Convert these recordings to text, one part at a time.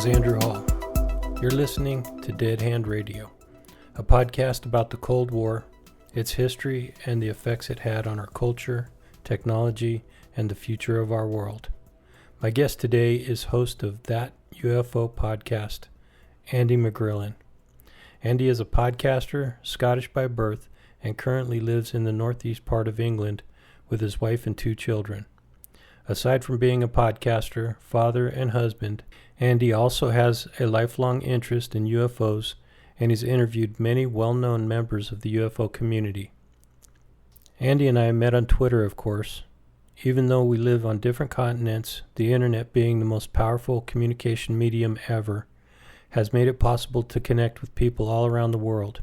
Andrew Hall. You're listening to Dead Hand Radio, a podcast about the Cold War, its history, and the effects it had on our culture, technology, and the future of our world. My guest today is host of That UFO podcast, Andy McGrillen. Andy is a podcaster, Scottish by birth, and currently lives in the northeast part of England with his wife and 2 children. Aside from being a podcaster, father, and husband, Andy also has a lifelong interest in UFOs, and he's interviewed many well-known members of the UFO community. Andy and I met on Twitter, of course. Even though we live on different continents, the internet being the most powerful communication medium ever, has made it possible to connect with people all around the world.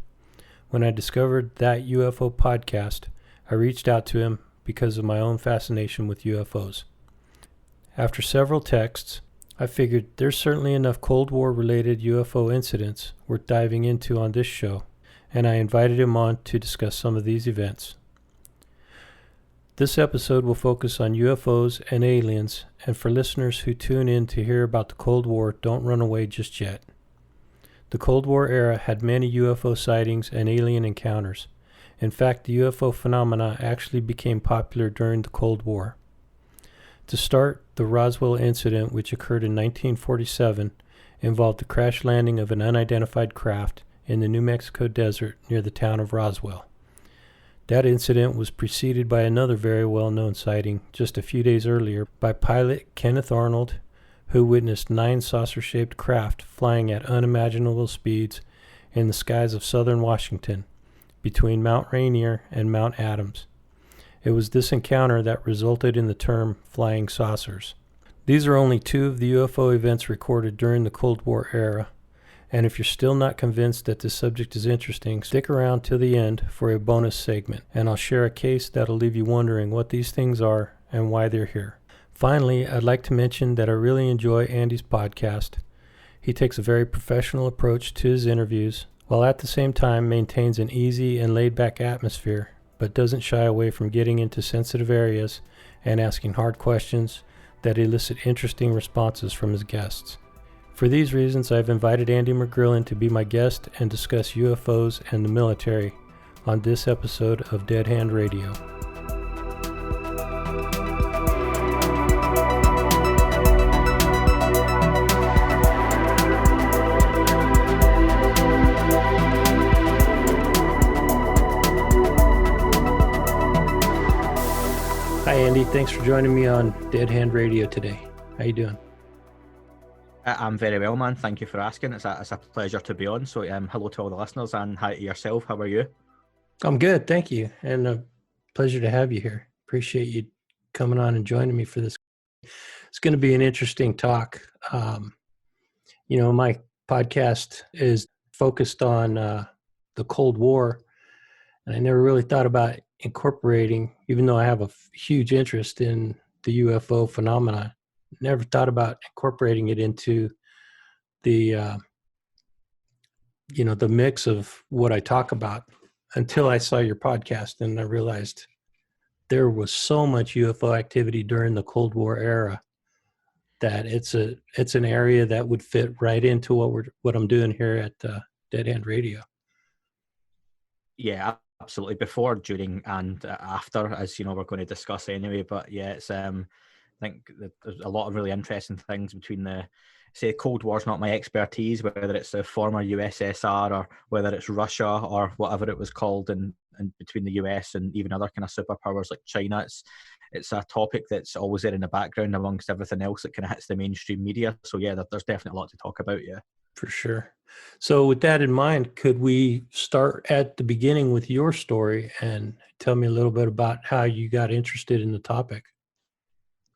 When I discovered That UFO podcast, I reached out to him because of my own fascination with UFOs. After several texts, I figured there's certainly enough Cold War related UFO incidents worth diving into on this show, and I invited him on to discuss some of these events. This episode will focus on UFOs and aliens, and for listeners who tune in to hear about the Cold War, don't run away just yet. The Cold War era had many UFO sightings and alien encounters. In fact, the UFO phenomena actually became popular during the Cold War. To start, the Roswell incident, which occurred in 1947, involved the crash landing of an unidentified craft in the New Mexico desert near the town of Roswell. That incident was preceded by another very well-known sighting just a few days earlier by pilot Kenneth Arnold, who witnessed 9 saucer-shaped craft flying at unimaginable speeds in the skies of southern Washington, between Mount Rainier and Mount Adams. It was this encounter that resulted in the term flying saucers. These are only 2 of the UFO events recorded during the Cold War era, and if you're still not convinced that this subject is interesting, stick around till the end for a bonus segment, and I'll share a case that'll leave you wondering what these things are and why they're here. Finally, I'd like to mention that I really enjoy Andy's podcast. He takes a very professional approach to his interviews, while at the same time maintains an easy and laid-back atmosphere, but doesn't shy away from getting into sensitive areas and asking hard questions that elicit interesting responses from his guests. For these reasons, I've invited Andy McGrillen to be my guest and discuss UFOs and the military on this episode of Dead Hand Radio. Hi, Andy. Thanks for joining me on Dead Hand Radio today. How you doing? I'm very well, man. Thank you for asking. It's a pleasure to be on. So, hello to all the listeners and hi to yourself. How are you? I'm good, thank you, and a pleasure to have you here. Appreciate you coming on and joining me for this. It's going to be an interesting talk. My podcast is focused on the Cold War, and I never really thought about incorporating, even though I have a huge interest in the UFO phenomena, never thought about incorporating it into the the mix of what I talk about until I saw your podcast, and I realized there was so much UFO activity during the Cold War era that it's an area that would fit right into what I'm doing here at Dead Hand Radio. Yeah, absolutely. Before, during, and after, as you know, we're going to discuss anyway. But yeah, it's I think that there's a lot of really interesting things between Cold War's not my expertise, whether it's the former USSR or whether it's Russia or whatever it was called, and between the US and even other kind of superpowers like China. It's a topic that's always there in the background amongst everything else that kind of hits the mainstream media. So yeah, there's definitely a lot to talk about. Yeah, for sure. So with that in mind, could we start at the beginning with your story and tell me a little bit about how you got interested in the topic?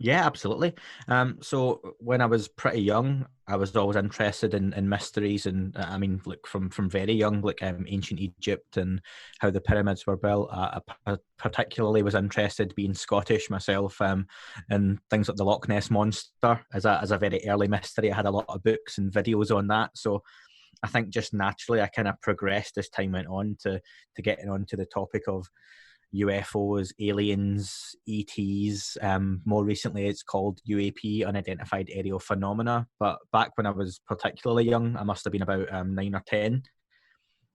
Yeah, absolutely. So when I was pretty young, I was always interested in mysteries, and from very young, ancient Egypt and how the pyramids were built. I particularly was interested, being Scottish myself, and things like the Loch Ness Monster as a very early mystery. I had a lot of books and videos on that. So I think just naturally I kind of progressed as time went on to getting onto the topic of UFOs, aliens, ETs. More recently, it's called UAP, Unidentified Aerial Phenomena. But back when I was particularly young, I must have been about 9 or 10.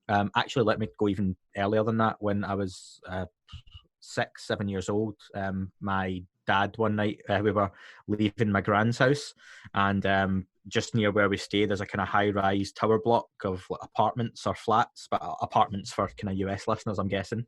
Actually, let me go even earlier than that. When I was 6, 7 years old, my dad one night, we were leaving my grand's house, and just near where we stay, there's a kind of high-rise tower block of apartments or flats, but apartments for kind of US listeners, I'm guessing.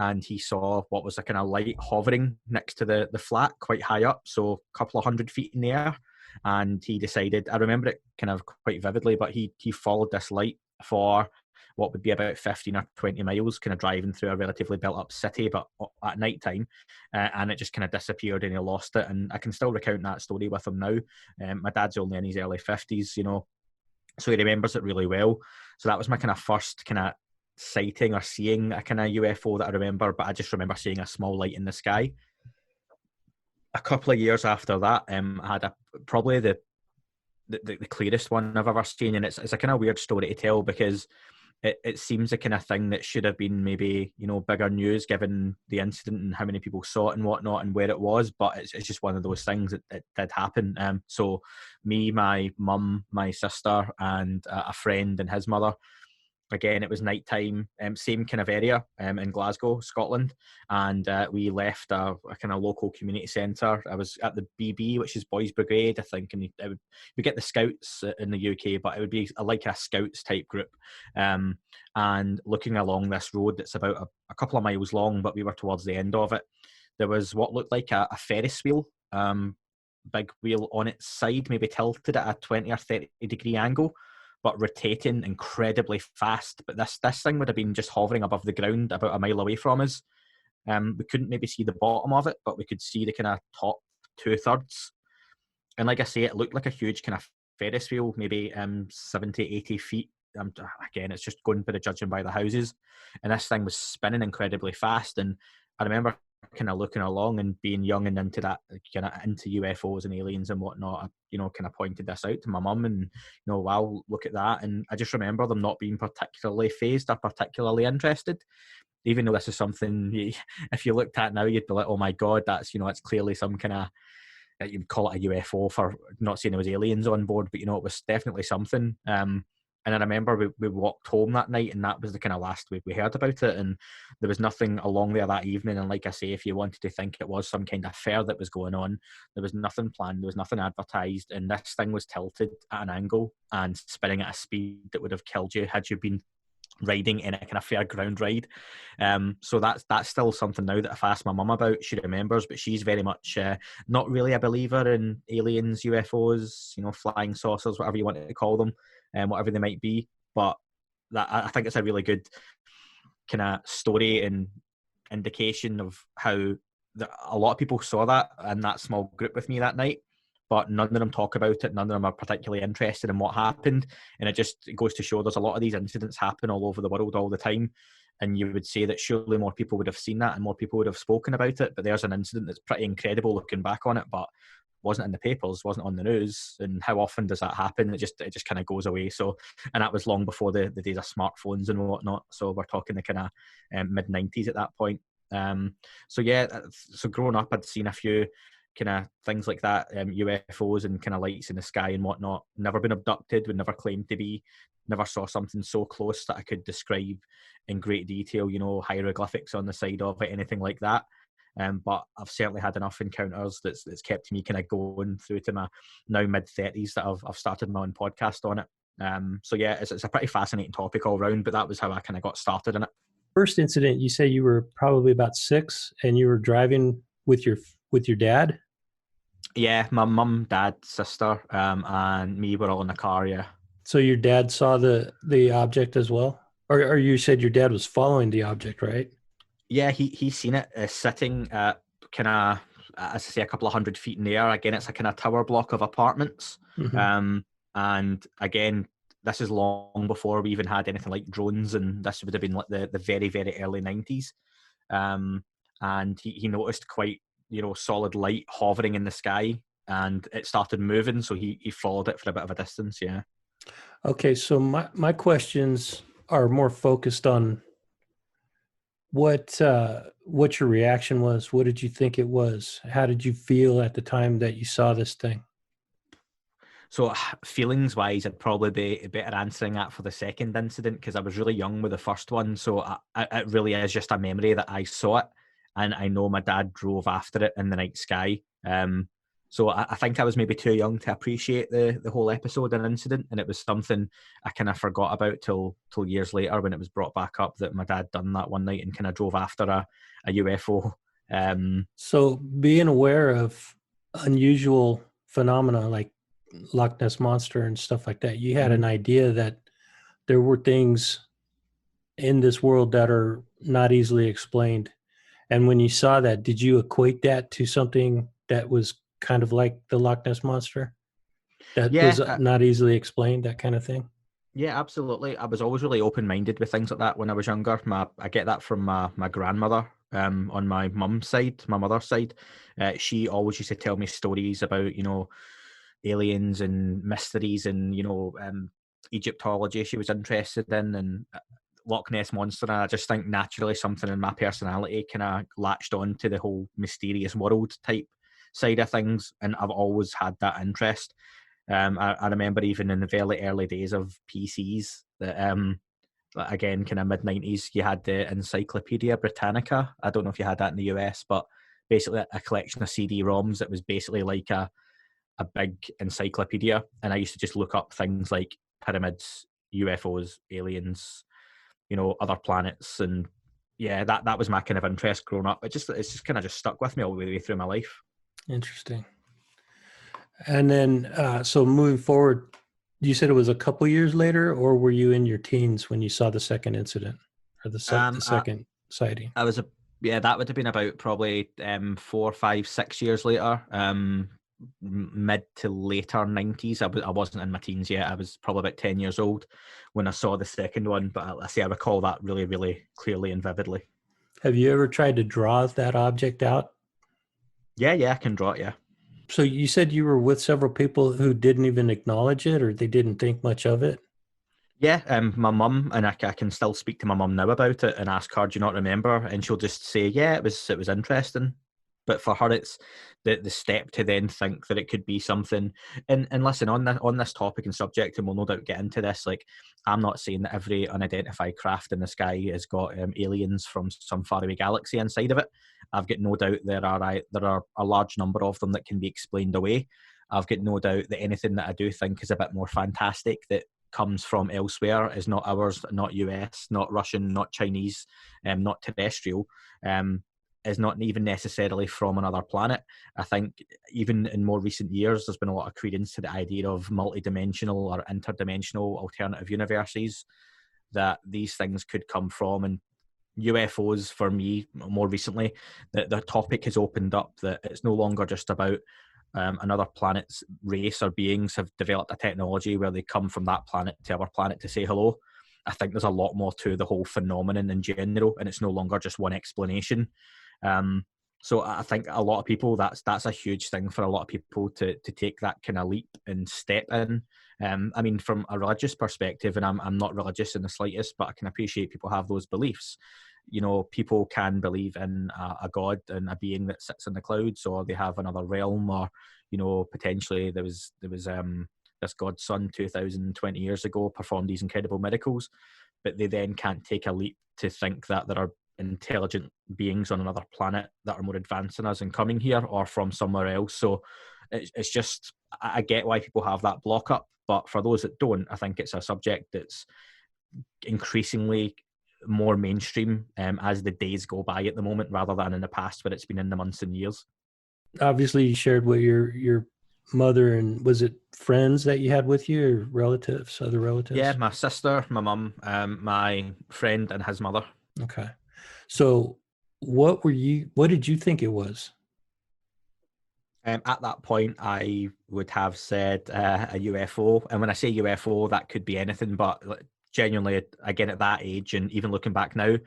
And he saw what was a kind of light hovering next to the flat, quite high up, so a couple of 100 feet in the air. And he decided, I remember it kind of quite vividly, but he followed this light for what would be about 15 or 20 miles, kind of driving through a relatively built-up city, but at night time, and it just kind of disappeared and he lost it. And I can still recount that story with him now. My dad's only in his early 50s, so he remembers it really well. So that was my kind of first kind of sighting or seeing a kind of UFO that I remember, but I just remember seeing a small light in the sky. A couple of years after that, I had probably the clearest one I've ever seen, and it's a kind of weird story to tell because it seems the kind of thing that should have been maybe bigger news given the incident and how many people saw it and whatnot and where it was, but it's just one of those things that did happen. So me, my mum, my sister, and a friend and his mother. Again, it was nighttime, same kind of area in Glasgow, Scotland, and we left a kind of local community centre. I was at the BB, which is Boys Brigade, I think, and we get the Scouts in the UK, but it would be like a Scouts type group. And looking along this road that's about a couple of miles long, but we were towards the end of it, there was what looked like a Ferris wheel, big wheel on its side, maybe tilted at a 20 or 30 degree angle, but rotating incredibly fast. But this thing would have been just hovering above the ground about a mile away from us. We couldn't maybe see the bottom of it, but we could see the kind of top 2/3. And like I say, it looked like a huge kind of Ferris wheel, maybe 70, 80 feet. Again, it's just going by the judging by the houses. And this thing was spinning incredibly fast. And I remember kind of looking along and being young and into that, kind of into UFOs and aliens and whatnot. I, kind of pointed this out to my mum and, wow, look at that. And I just remember them not being particularly fazed or particularly interested, even though this is something, if you looked at now, you'd be like, oh my God, that's, it's clearly some kind of, you'd call it a UFO for not saying there was aliens on board, but, it was definitely something. And I remember we walked home that night, and that was the kind of last we heard about it. And there was nothing along there that evening. And like I say, if you wanted to think it was some kind of fair that was going on, there was nothing planned. There was nothing advertised. And this thing was tilted at an angle and spinning at a speed that would have killed you had you been riding in a kind of fairground ride. So that's still something now that I've asked my mum about. She remembers, but she's very much not really a believer in aliens, UFOs, flying saucers, whatever you want to call them, whatever they might be. But I think it's a really good kind of story and indication of how a lot of people saw that in that small group with me that night, but none of them talk about it. None of them are particularly interested in what happened. And it goes to show there's a lot of these incidents happen all over the world all the time. And you would say that surely more people would have seen that and more people would have spoken about it. But there's an incident that's pretty incredible looking back on it, but wasn't in the papers, wasn't on the news. And how often does that happen? It just kind of goes away. So, and that was long before the days of smartphones and whatnot. So we're talking the kind of mid-90s at that point. So yeah, so growing up, I'd seen a few kind of things like that, UFOs and kind of lights in the sky and whatnot. Never been abducted, would never claim to be, never saw something so close that I could describe in great detail, hieroglyphics on the side of it, anything like that. But I've certainly had enough encounters that's kept me kind of going through to my now mid-30s that I've started my own podcast on it. So yeah, it's a pretty fascinating topic all round, but that was how I kind of got started in it. First incident, you say you were probably about 6 and you were driving with your dad? Yeah, my mum, dad, sister, and me were all in the car, yeah. So your dad saw the object as well? Or you said your dad was following the object, right? Yeah, he's seen it sitting at kind of, as I say, a couple of 100 feet in the air. Again, it's a kind of tower block of apartments. Mm-hmm. And again, this is long before we even had anything like drones, and this would have been like the very, very early 90s. And he noticed quite, solid light hovering in the sky, and it started moving, so he followed it for a bit of a distance, yeah. Okay, so my questions are more focused on what your reaction was? What did you think it was? How did you feel at the time that you saw this thing? So feelings wise, I'd probably be better answering that for the second incident because I was really young with the first one. So it really is just a memory that I saw it, and I know my dad drove after it in the night sky. So I think I was maybe too young to appreciate the whole episode and incident, and it was something I kind of forgot about till years later when it was brought back up that my dad done that one night and kind of drove after a UFO. So being aware of unusual phenomena like Loch Ness monster and stuff like that, you had an Mhm. idea that there were things in this world that are not easily explained. And when you saw that, did you equate that to something that was kind of like the Loch Ness monster that was Yeah, not easily explained, that kind of thing? yeah, absolutely. I was always really open-minded with things like that when I was younger. I get that from my grandmother on my mum's side, my mother's side. She always used to tell me stories about, aliens and mysteries and, Egyptology she was interested in and Loch Ness Monster. And I just think naturally something in my personality kind of latched on to the whole mysterious world type side of things. And I've always had that interest. I remember even in the very early days of PCs that again kind of mid 90s you had the Encyclopedia Britannica. I don't know if you had that in the US, but basically a collection of CD-ROMs that was basically like a big encyclopedia, and I used to just look up things like pyramids, UFOs, aliens, other planets, and yeah, that was my kind of interest growing up. It's just kind of just stuck with me all the way through my life. Interesting. And then, so moving forward, you said it was a couple years later, or were you in your teens when you saw the second incident or the Um, I, second sighting? I was a Yeah, that would have been about probably 4, 5, 6 years later. Mid to later 90s. I wasn't in my teens yet. I was probably about 10 years old when I saw the second one. But I say I recall that really, really clearly and vividly. Have you ever tried to draw that object out? Yeah, yeah, I can draw it. Yeah. So you said you were with several people who didn't even acknowledge it or they didn't think much of it. Yeah, my mum, and I can still speak to my mum now about it and ask her, do you not remember? And she'll just say, yeah, it was interesting. But for her, it's the step to then think that it could be something. And listen, on this topic and subject, and we'll no doubt get into this. Like, I'm not saying that every unidentified craft in the sky has got aliens from some faraway galaxy inside of it. I've got no doubt there are a large number of them that can be explained away. I've got no doubt that anything that I do think is a bit more fantastic that comes from elsewhere is not ours, not US, not Russian, not Chinese, not terrestrial, is not even necessarily from another planet. I think even in more recent years, there's been a lot of credence to the idea of multidimensional or interdimensional alternative universes that these things could come from. And UFOs, for me, more recently, the topic has opened up that it's no longer just about another planet's race or beings have developed a technology where they come from that planet to our planet to say hello. I think there's a lot more to the whole phenomenon in general, and it's no longer just one explanation. Um, so I think a lot of people that's a huge thing for a lot of people to take that kind of leap and step in. I mean, from a religious perspective, and I'm not religious in the slightest, but I can appreciate people have those beliefs. People can believe in a god and a being that sits in the clouds, or they have another realm, or potentially there was this god's son 2020 years ago performed these incredible miracles, but they then can't take a leap to think that there are intelligent beings on another planet that are more advanced than us and coming here or from somewhere else. So it's just, I get why people have that block up, but for those that don't, I think it's a subject that's increasingly more mainstream as the days go by at the moment, rather than in the past where it's been in the months and years. Obviously, you shared with your mother, and was it friends that you had with you or relatives, other Yeah, relatives? my sister, my mum, my friend, and his mother. Okay. So what did you think it was? At that point, I would have said a UFO, and when I say UFO, that could be anything. But genuinely, again, at that age, and even looking back now,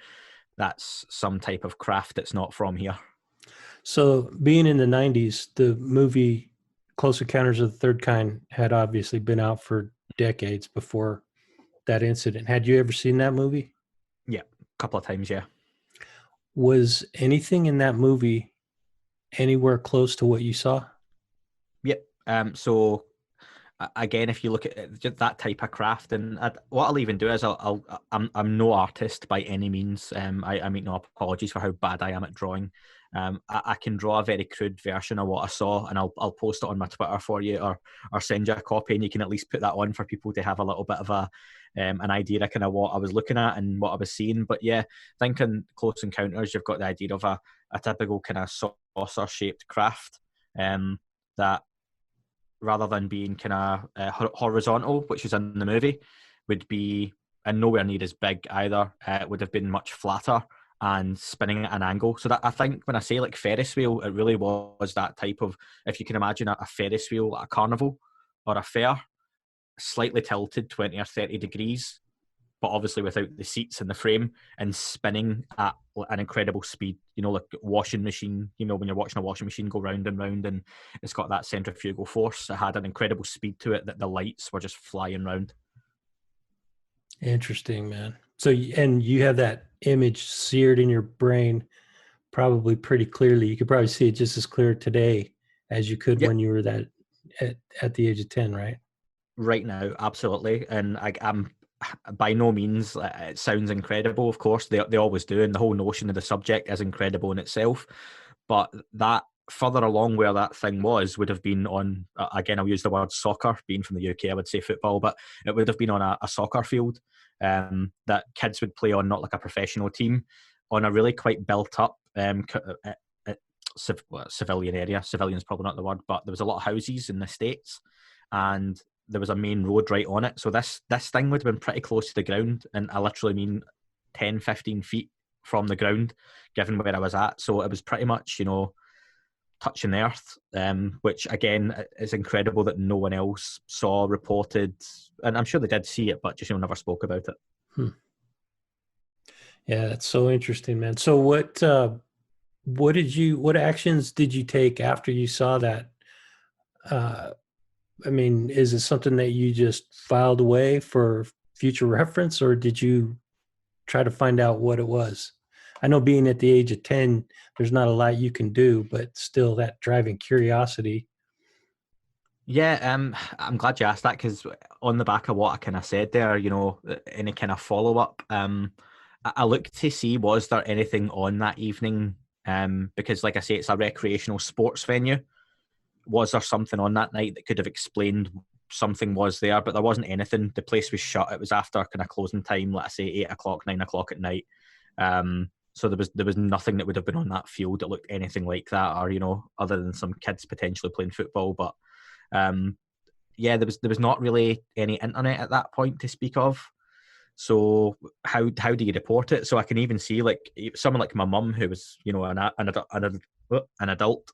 that's some type of craft that's not from here. So being in the 90s, the movie Close Encounters of the Third Kind had obviously been out for decades before that incident. Had you ever seen that movie? Yeah, a couple of times. Yeah. Was anything in that movie anywhere close to what you saw? Yep. So again, if you look at just that type of craft, and what I'll even do is I'm no artist by any means. I make no apologies for how bad I am at drawing. I can draw a very crude version of what I saw, and I'll post it on my Twitter for you, or send you a copy, and you can at least put that on for people to have a little bit of an idea of kind of what I was looking at and what I was seeing. But yeah, thinking Close Encounters, you've got the idea of a typical kind of saucer shaped craft, that rather than being kind of horizontal, which is in the movie, would be, and nowhere near as big either. It would have been much flatter and spinning at an angle. So that, I think when I say like Ferris wheel, it really was that type of, if you can imagine a Ferris wheel at a carnival or a fair, slightly tilted 20 or 30 degrees, but obviously without the seats and the frame, and spinning at an incredible speed. You know, like washing machine, you know, when you're watching a washing machine go round and round, and it's got that centrifugal force. It had an incredible speed to it that the lights were just flying round. Interesting, man. So, and you have that image seared in your brain probably pretty clearly. You could probably see it just as clear today as you could Yep. when you were that at the age of 10, right? Right now, absolutely. And I'm by no means, it sounds incredible, of course, they always do, and the whole notion of the subject is incredible in itself. But that further along where that thing was would have been on, again, I'll use the word soccer, being from the UK, I would say football, but it would have been on a soccer field, that kids would play on, not like a professional team, on a really quite built up civilian area. Civilian is probably not the word, but there was a lot of houses in the States, and there was a main road right on it. So this thing would have been pretty close to the ground, and I literally mean 10, 15 feet from the ground, given where I was at. So it was pretty much, you know, touching the earth, which again is incredible that no one else saw, reported, and I'm sure they did see it, but just, you know, never spoke about it. Hmm. Yeah, that's so interesting, man. So what actions did you take after you saw that? Uh, I mean, is it something that you just filed away for future reference, or did you try to find out what it was? I know being at the age of 10, there's not a lot you can do, but still that driving curiosity. Yeah, I'm glad you asked that, because on the back of what I kind of said there, you know, any kind of follow up, I looked to see was there anything on that evening, because like I say, it's a recreational sports venue. Was there something on that night that could have explained something was there? But there wasn't anything. The place was shut. It was after kind of closing time, let's say 8 o'clock, 9 o'clock at night. So there was nothing that would have been on that field that looked anything like that, or, you know, other than some kids potentially playing football. But um, yeah, there was not really any internet at that point to speak of. So how do you report it? So I can even see like someone like my mum, who was, you know, an adult.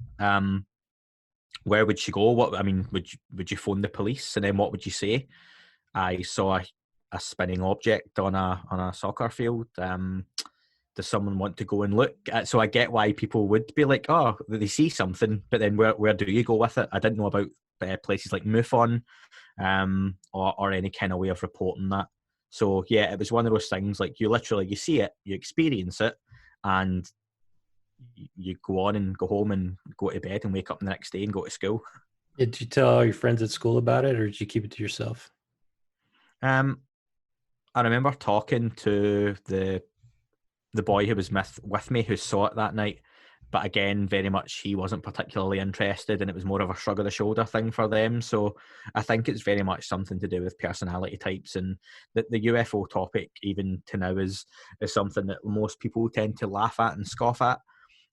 Where would she go? What, I mean, would you phone the police, and then what would you say? I saw a spinning object on a soccer field. Does someone want to go and look? So I get why people would be like, oh, they see something, but then where do you go with it? I didn't know about places like MUFON, or any kind of way of reporting that. So yeah, it was one of those things, like you see it, you experience it, and you go on and go home and go to bed and wake up the next day and go to school. Did you tell all your friends at school about it, or did you keep it to yourself? Um, I remember talking to the boy who was with me, who saw it that night, but again, very much he wasn't particularly interested, and it was more of a shrug of the shoulder thing for them. So I think it's very much something to do with personality types, and the UFO topic, even to now, is something that most people tend to laugh at and scoff at.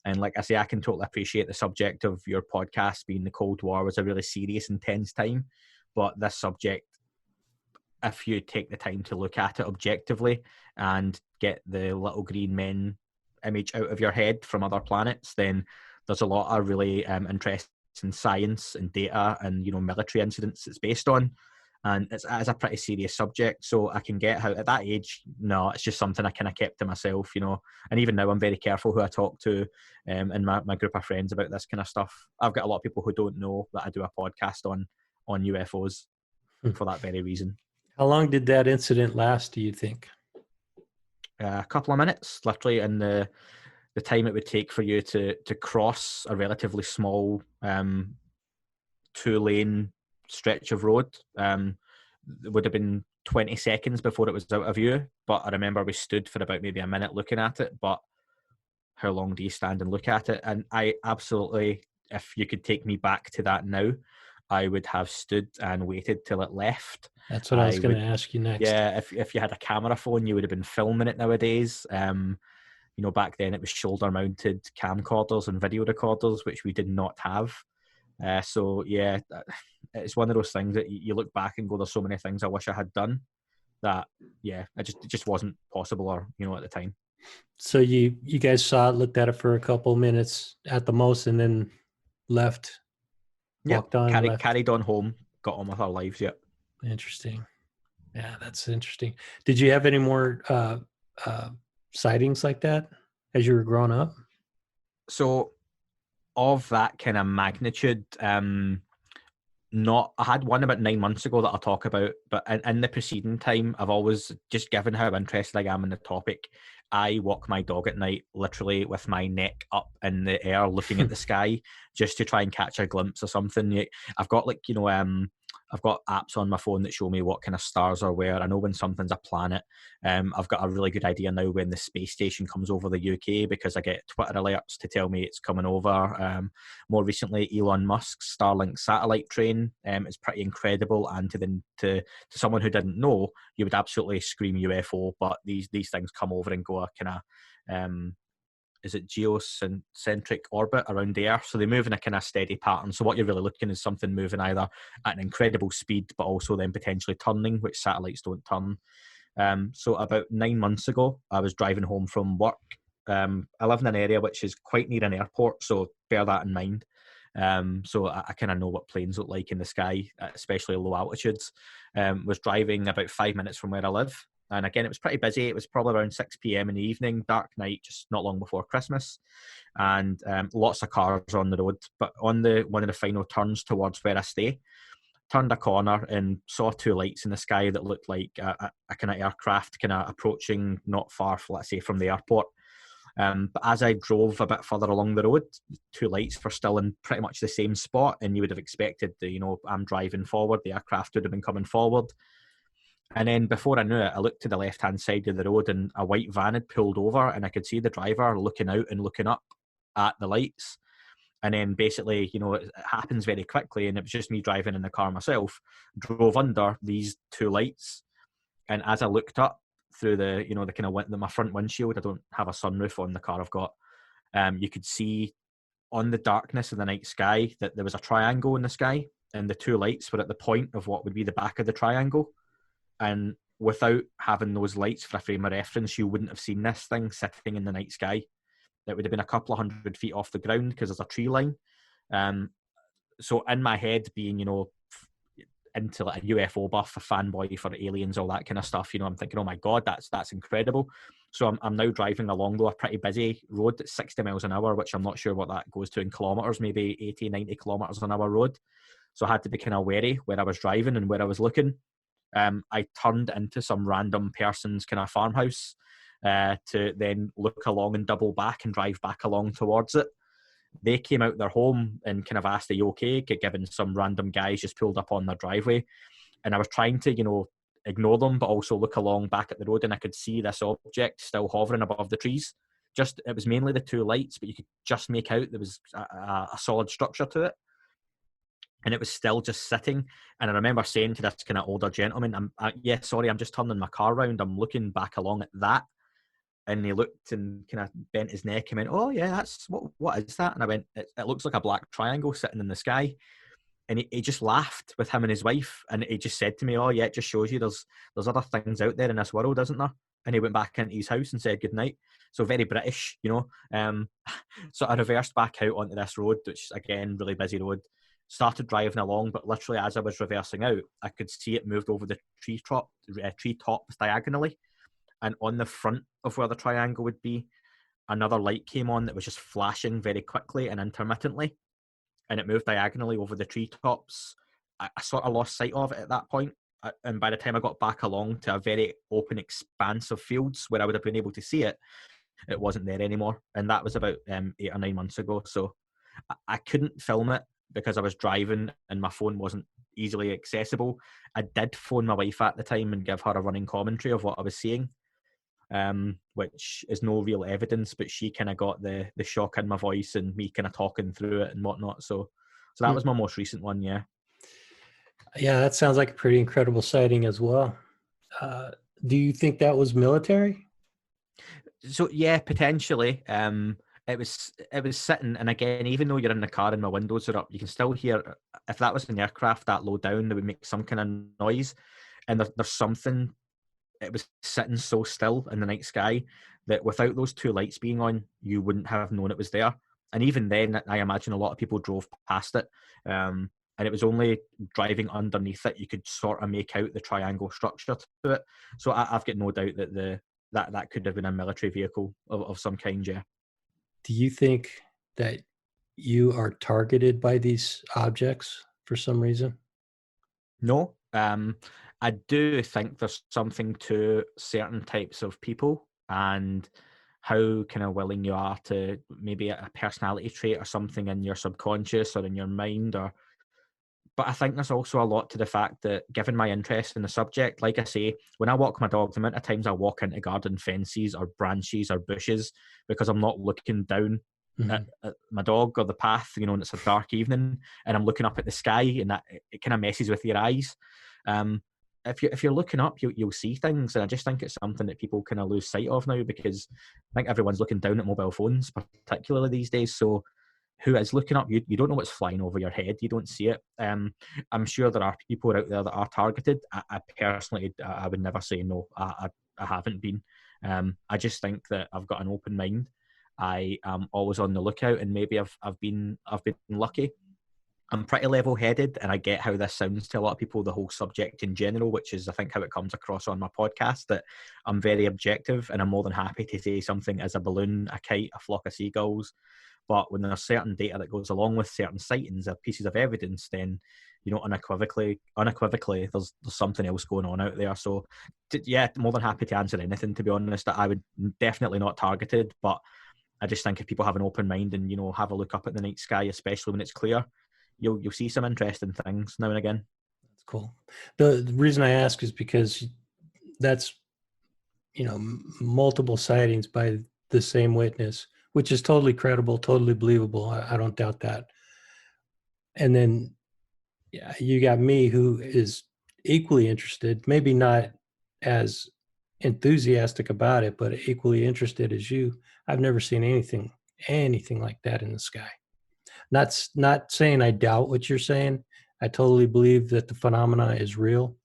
And like I say, I can totally appreciate the subject of your podcast being the Cold War was a really serious, intense time. But this subject, if you take the time to look at it objectively and get the little green men image out of your head from other planets, then there's a lot of really interesting science and data and, you know, military incidents it's based on. And it's a pretty serious subject. So I can get how at that age, no, it's just something I kind of kept to myself, you know. And even now I'm very careful who I talk to in my group of friends about this kind of stuff. I've got a lot of people who don't know that I do a podcast on UFOs for that very reason. How long did that incident last, do you think? A couple of minutes, literally in the time it would take for you to cross a relatively small 2-lane stretch of road. It would have been 20 seconds before it was out of view, but I remember we stood for about maybe a minute looking at it. But how long do you stand and look at it? And I absolutely, if you could take me back to that now, I would have stood and waited till it left. That's what I was going to ask you next. Yeah, if you had a camera phone, you would have been filming it nowadays. Back then it was shoulder-mounted camcorders and video recorders, which we did not have. So yeah, it's one of those things that you look back and go, there's so many things I wish I had done that, yeah, it just wasn't possible, or at the time. So you guys saw it, looked at it for a couple minutes at the most, and then left. Walked on, carried on home, got on with our lives. Yep. Interesting. Yeah, that's interesting. Did you have any more sightings like that as you were growing up? So, of that kind of magnitude, I had one about 9 months ago that I'll talk about, but in the preceding time, I've always, just given how interested I am in the topic, I walk my dog at night literally with my neck up in the air looking at the sky just to try and catch a glimpse of something. I've got I've got apps on my phone that show me what kind of stars are where. I know when something's a planet. I've got a really good idea now when the space station comes over the UK, because I get Twitter alerts to tell me it's coming over. More recently, Elon Musk's Starlink satellite train is pretty incredible. And to someone who didn't know, you would absolutely scream UFO, but these things come over and go a kind of is it geocentric orbit around the Earth? So they move in a kind of steady pattern. So what you're really looking is something moving either at an incredible speed, but also then potentially turning, which satellites don't turn. So about 9 months ago, I was driving home from work. I live in an area which is quite near an airport, so bear that in mind. So I kind of know what planes look like in the sky, especially low altitudes. Was driving about 5 minutes from where I live. And again, it was pretty busy. It was probably around 6 p.m. in the evening, dark night, just not long before Christmas. And lots of cars on the road. But on one of the final turns towards where I stay, turned a corner and saw two lights in the sky that looked like a kind of aircraft kind of approaching not far, let's say, from the airport. But as I drove a bit further along the road, two lights were still in pretty much the same spot. And you would have expected that, I'm driving forward, the aircraft would have been coming forward. And then before I knew it, I looked to the left-hand side of the road and a white van had pulled over, and I could see the driver looking out and looking up at the lights. And then basically, it happens very quickly, and it was just me driving in the car myself, drove under these two lights. And as I looked up through the kind of my front windshield, I don't have a sunroof on the car I've got, you could see on the darkness of the night sky that there was a triangle in the sky, and the two lights were at the point of what would be the back of the triangle. And without having those lights for a frame of reference, you wouldn't have seen this thing sitting in the night sky. It would have been a couple of 100 feet off the ground because there's a tree line. So in my head, being, into like a UFO buff, a fanboy for aliens, all that kind of stuff, I'm thinking, oh my God, that's incredible. So I'm now driving along though a pretty busy road at 60 miles an hour, which I'm not sure what that goes to in kilometers, maybe 80, 90 kilometers an hour road. So I had to be kind of wary where I was driving and where I was looking. I turned into some random person's kind of farmhouse to then look along and double back and drive back along towards it. They came out their home and kind of asked, are you okay? Given some random guys just pulled up on their driveway. And I was trying to, ignore them, but also look along back at the road, and I could see this object still hovering above the trees. It was mainly the two lights, but you could just make out there was a solid structure to it. And it was still just sitting. And I remember saying to this kind of older gentleman, I'm just turning my car around. I'm looking back along at that. And he looked and kind of bent his neck and went, oh yeah, that's, what is that? And I went, it looks like a black triangle sitting in the sky. And he just laughed with him and his wife. And he just said to me, oh yeah, it just shows you there's other things out there in this world, isn't there? And he went back into his house and said good night. So very British, So I reversed back out onto this road, which again, really busy road. Started driving along, but literally as I was reversing out, I could see it moved over the tree tops diagonally. And on the front of where the triangle would be, another light came on that was just flashing very quickly and intermittently. And it moved diagonally over the treetops. I sort of lost sight of it at that point. And by the time I got back along to a very open expanse of fields where I would have been able to see it, it wasn't there anymore. And that was about 8 or 9 months ago. So I couldn't film it because I was driving and my phone wasn't easily accessible. I did phone my wife at the time and give her a running commentary of what I was seeing, which is no real evidence, but she kind of got the shock in my voice and me kind of talking through it and whatnot. So that was my most recent one, yeah. Yeah, that sounds like a pretty incredible sighting as well. Do you think that was military? So yeah, potentially. It was sitting, and again, even though you're in the car and my windows are up, you can still hear, if that was an aircraft that low down, they would make some kind of noise. And there's something. It was sitting so still in the night sky that without those two lights being on, you wouldn't have known it was there. And even then, I imagine a lot of people drove past it. And it was only driving underneath it you could sort of make out the triangle structure to it. So I've got no doubt that that could have been a military vehicle of some kind, yeah. Do you think that you are targeted by these objects for some reason? No, I do think there's something to certain types of people and how kind of willing you are to maybe a personality trait or something in your subconscious or in your mind. But I think there's also a lot to the fact that, given my interest in the subject, like I say, when I walk my dog, the amount of times I walk into garden fences or branches or bushes because I'm not looking down at my dog or the path, and it's a dark evening and I'm looking up at the sky, and that it kind of messes with your eyes. If you're looking up, you'll see things, and I just think it's something that people kind of lose sight of now, because I think everyone's looking down at mobile phones, particularly these days. So who is looking up? You don't know what's flying over your head. You don't see it. I'm sure there are people out there that are targeted. I personally, I would never say no. I haven't been. I just think that I've got an open mind. I am always on the lookout, and maybe I've been lucky. I'm pretty level-headed, and I get how this sounds to a lot of people, the whole subject in general, which is, I think, how it comes across on my podcast, that I'm very objective, and I'm more than happy to say something as a balloon, a kite, a flock of seagulls. But when there's certain data that goes along with certain sightings or pieces of evidence, then unequivocally, there's something else going on out there. So, yeah, more than happy to answer anything. To be honest, I would definitely not targeted, but I just think if people have an open mind and have a look up at the night sky, especially when it's clear, you'll see some interesting things now and again. That's cool. The reason I ask is because that's multiple sightings by the same witness, which is totally credible, totally believable. I don't doubt that. And then you got me, who is equally interested, maybe not as enthusiastic about it, but equally interested as you. I've never seen anything like that in the sky. Not saying I doubt what you're saying. I totally believe that the phenomena is real.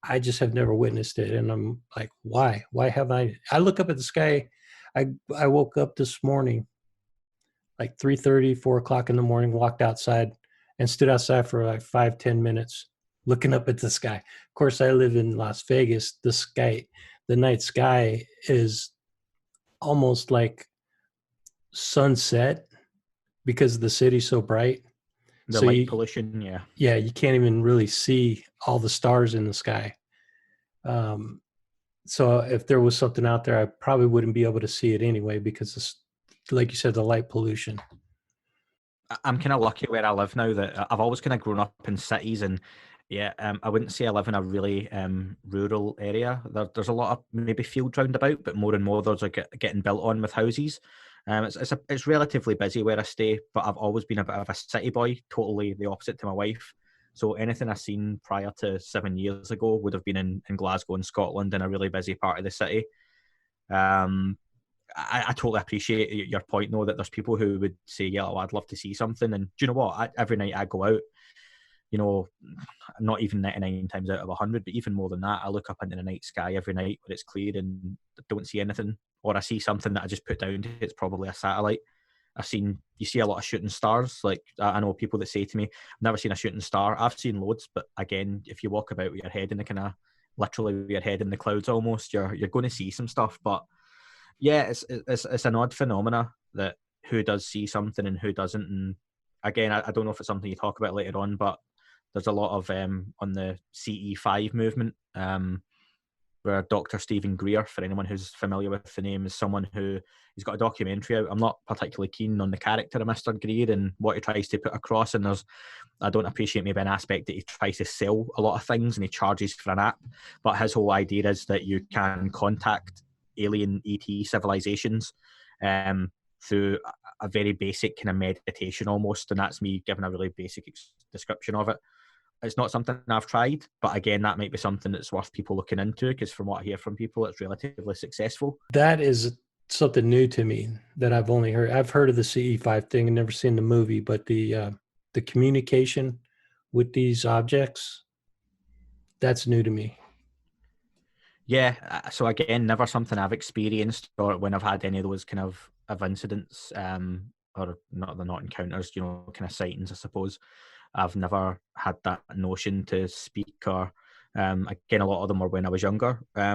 I just have never witnessed it, and I'm like, why? Why have I? I look up at the sky. I woke up this morning, like 3:30, 4 o'clock in the morning. Walked outside and stood outside for like 5-10 minutes, looking up at the sky. Of course, I live in Las Vegas. The night sky is almost like sunset because the city's so bright. The So light pollution, yeah. Yeah, you can't even really see all the stars in the sky. So if there was something out there, I probably wouldn't be able to see it anyway because, like you said, the light pollution. I'm kind of lucky where I live now that I've always kind of grown up in cities, and yeah, I wouldn't say I live in a really rural area. There's a lot of maybe field roundabout, but more and more those are getting built on with houses. It's relatively busy where I stay, but I've always been a bit of a city boy, totally the opposite to my wife. So anything I've seen prior to 7 years ago would have been in Glasgow in Scotland, in a really busy part of the city. I totally appreciate your point, though, that there's people who would say, yeah, well, I'd love to see something. And do you know what? Every night I go out, not even 99 times out of 100, but even more than that, I look up into the night sky every night where it's clear and don't see anything. Or I see something that I just put down to it's probably a satellite. You see a lot of shooting stars. Like, I know people that say to me, I've never seen a shooting star. I've seen loads, but again, if you walk about with your head in the kind of, literally with your head in the clouds almost, you're going to see some stuff. But yeah, it's an odd phenomena that who does see something and who doesn't. And again, I don't know if it's something you talk about later on, but there's a lot of on the CE5 movement. where Dr. Stephen Greer, for anyone who's familiar with the name, is someone who he's got a documentary out. I'm not particularly keen on the character of Mr. Greer and what he tries to put across, and I don't appreciate maybe an aspect that he tries to sell a lot of things and he charges for an app, but his whole idea is that you can contact alien ET civilizations through a very basic kind of meditation almost, and that's me giving a really basic description of it. It's not something I've tried, but again, that might be something that's worth people looking into, because from what I hear from people, it's relatively successful. That is something new to me that I've only heard. I've heard of the CE5 thing and never seen the movie, but the communication with these objects, that's new to me. Yeah, so again, never something I've experienced, or when I've had any of those kind of incidents, or not, they're not encounters, kind of sightings, I suppose. I've never had that notion to speak, or again, a lot of them were when I was younger. I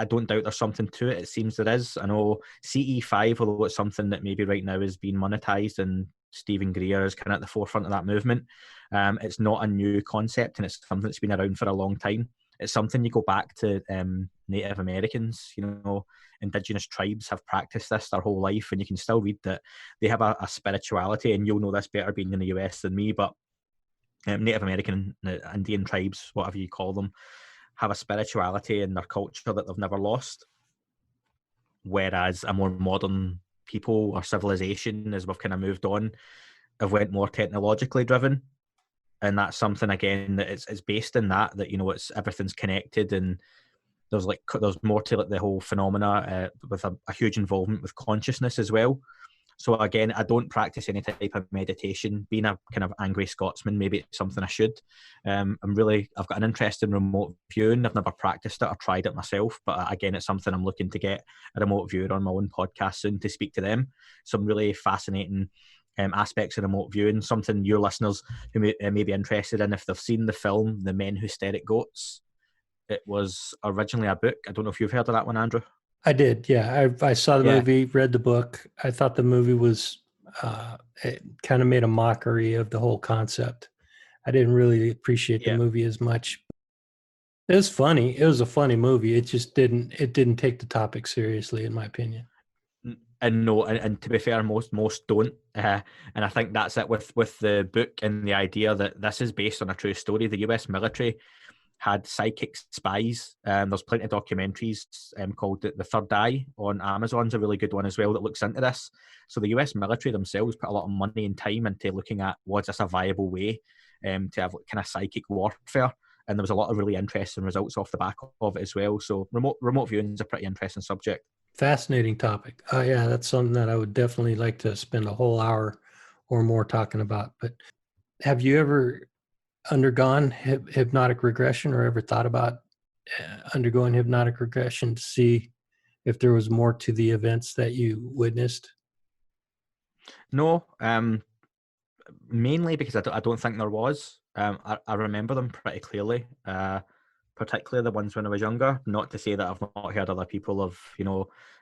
don't doubt there's something to it. It seems there is. I know CE5, although it's something that maybe right now is being monetized, and Stephen Greer is kind of at the forefront of that movement. It's not a new concept, and it's something that's been around for a long time. It's something you go back to Native Americans, indigenous tribes have practiced this their whole life, and you can still read that they have a spirituality, and you'll know this better being in the US than me, but Native American, Indian tribes, whatever you call them, have a spirituality in their culture that they've never lost. Whereas a more modern people or civilization, as we've kind of moved on, have went more technologically driven. And that's something, again, that it's based in that it's everything's connected, and there's more to the whole phenomena with a huge involvement with consciousness as well. So again, I don't practice any type of meditation. Being a kind of angry Scotsman, maybe it's something I should. I've got an interest in remote viewing. I've never practiced it or tried it myself, but again, it's something I'm looking to get a remote viewer on my own podcast soon to speak to them. Some really fascinating aspects of remote viewing, something your listeners who may be interested in, if they've seen the film The Men Who Stare at Goats. It was originally a book. I don't know if you've heard of that one, Andrew. I did, yeah. I saw the movie, read the book. I thought the movie was, it kind of made a mockery of the whole concept. I didn't really appreciate the movie as much. It was funny. It was a funny movie. It just didn't take the topic seriously, in my opinion. And no, and to be fair, most don't. And I think that's it with the book, and the idea that this is based on a true story. The US military had psychic spies. There's plenty of documentaries called The Third Eye on Amazon's a really good one as well that looks into this. So the US military themselves put a lot of money and time into looking at, was this a viable way to have kind of psychic warfare? And there was a lot of really interesting results off the back of it as well. So remote viewing is a pretty interesting subject. Fascinating topic. Yeah, that's something that I would definitely like to spend a whole hour or more talking about. But have you ever undergone hypnotic regression, or ever thought about undergoing hypnotic regression to see if there was more to the events that you witnessed? No, mainly because I don't think there was. I remember them pretty clearly, particularly the ones when I was younger. Not to say that I've not heard other people have,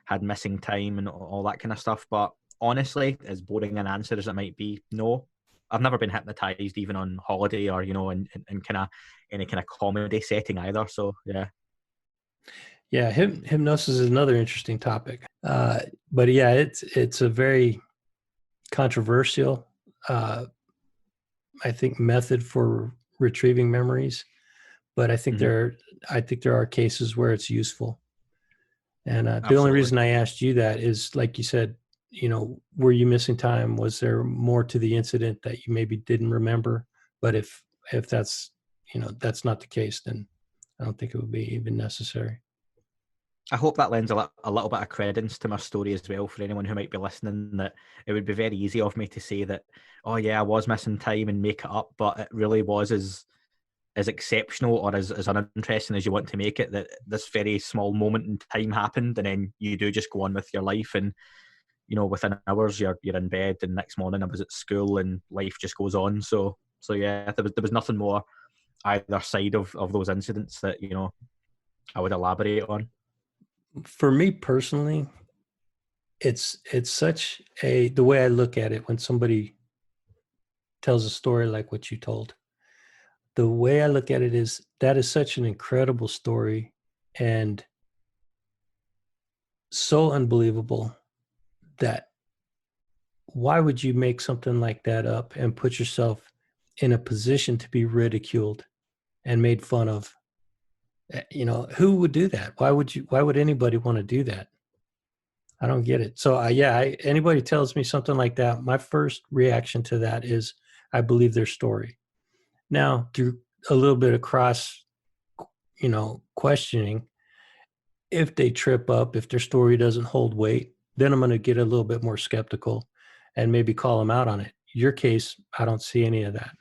had missing time and all that kind of stuff. But honestly, as boring an answer as it might be, no. I've never been hypnotized, even on holiday or, in kind of any kind of comedy setting either. So, yeah. Yeah, hypnosis is another interesting topic. But yeah, it's a very controversial, I think, method for retrieving memories. But I think there are cases where it's useful. And the only reason I asked you that is, like you said, were you missing time? Was there more to the incident that you maybe didn't remember? But if that's, that's not the case, then I don't think it would be even necessary. I hope that lends a little bit of credence to my story as well, for anyone who might be listening, that it would be very easy of me to say that, oh yeah, I was missing time and make it up, but it really was as exceptional or as uninteresting as you want to make it, that this very small moment in time happened, and then you do just go on with your life, and within hours you're in bed, and next morning I was at school, and life just goes on. So yeah, there was nothing more either side of those incidents that I would elaborate on. For me personally, it's such the way I look at it when somebody tells a story like what you told. The way I look at it is that is such an incredible story and so unbelievable that why would you make something like that up and put yourself in a position to be ridiculed and made fun of? Who would do that? Why would anybody want to do that? I don't get it. So anybody tells me something like that, my first reaction to that is I believe their story. Now, through a little bit of cross, questioning, if they trip up, if their story doesn't hold weight, then I'm going to get a little bit more skeptical and maybe call them out on it. Your case, I don't see any of that.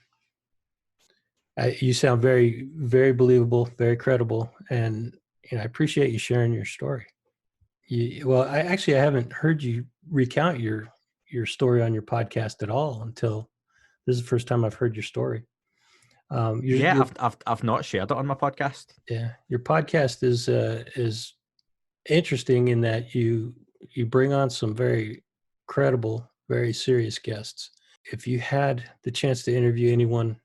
You sound very, very believable, very credible, and I appreciate you sharing your story. I haven't heard you recount your story on your podcast at all until this is the first time I've heard your story. I've not shared it on my podcast. Yeah, your podcast is interesting in that you bring on some very credible, very serious guests. If you had the chance to interview anyone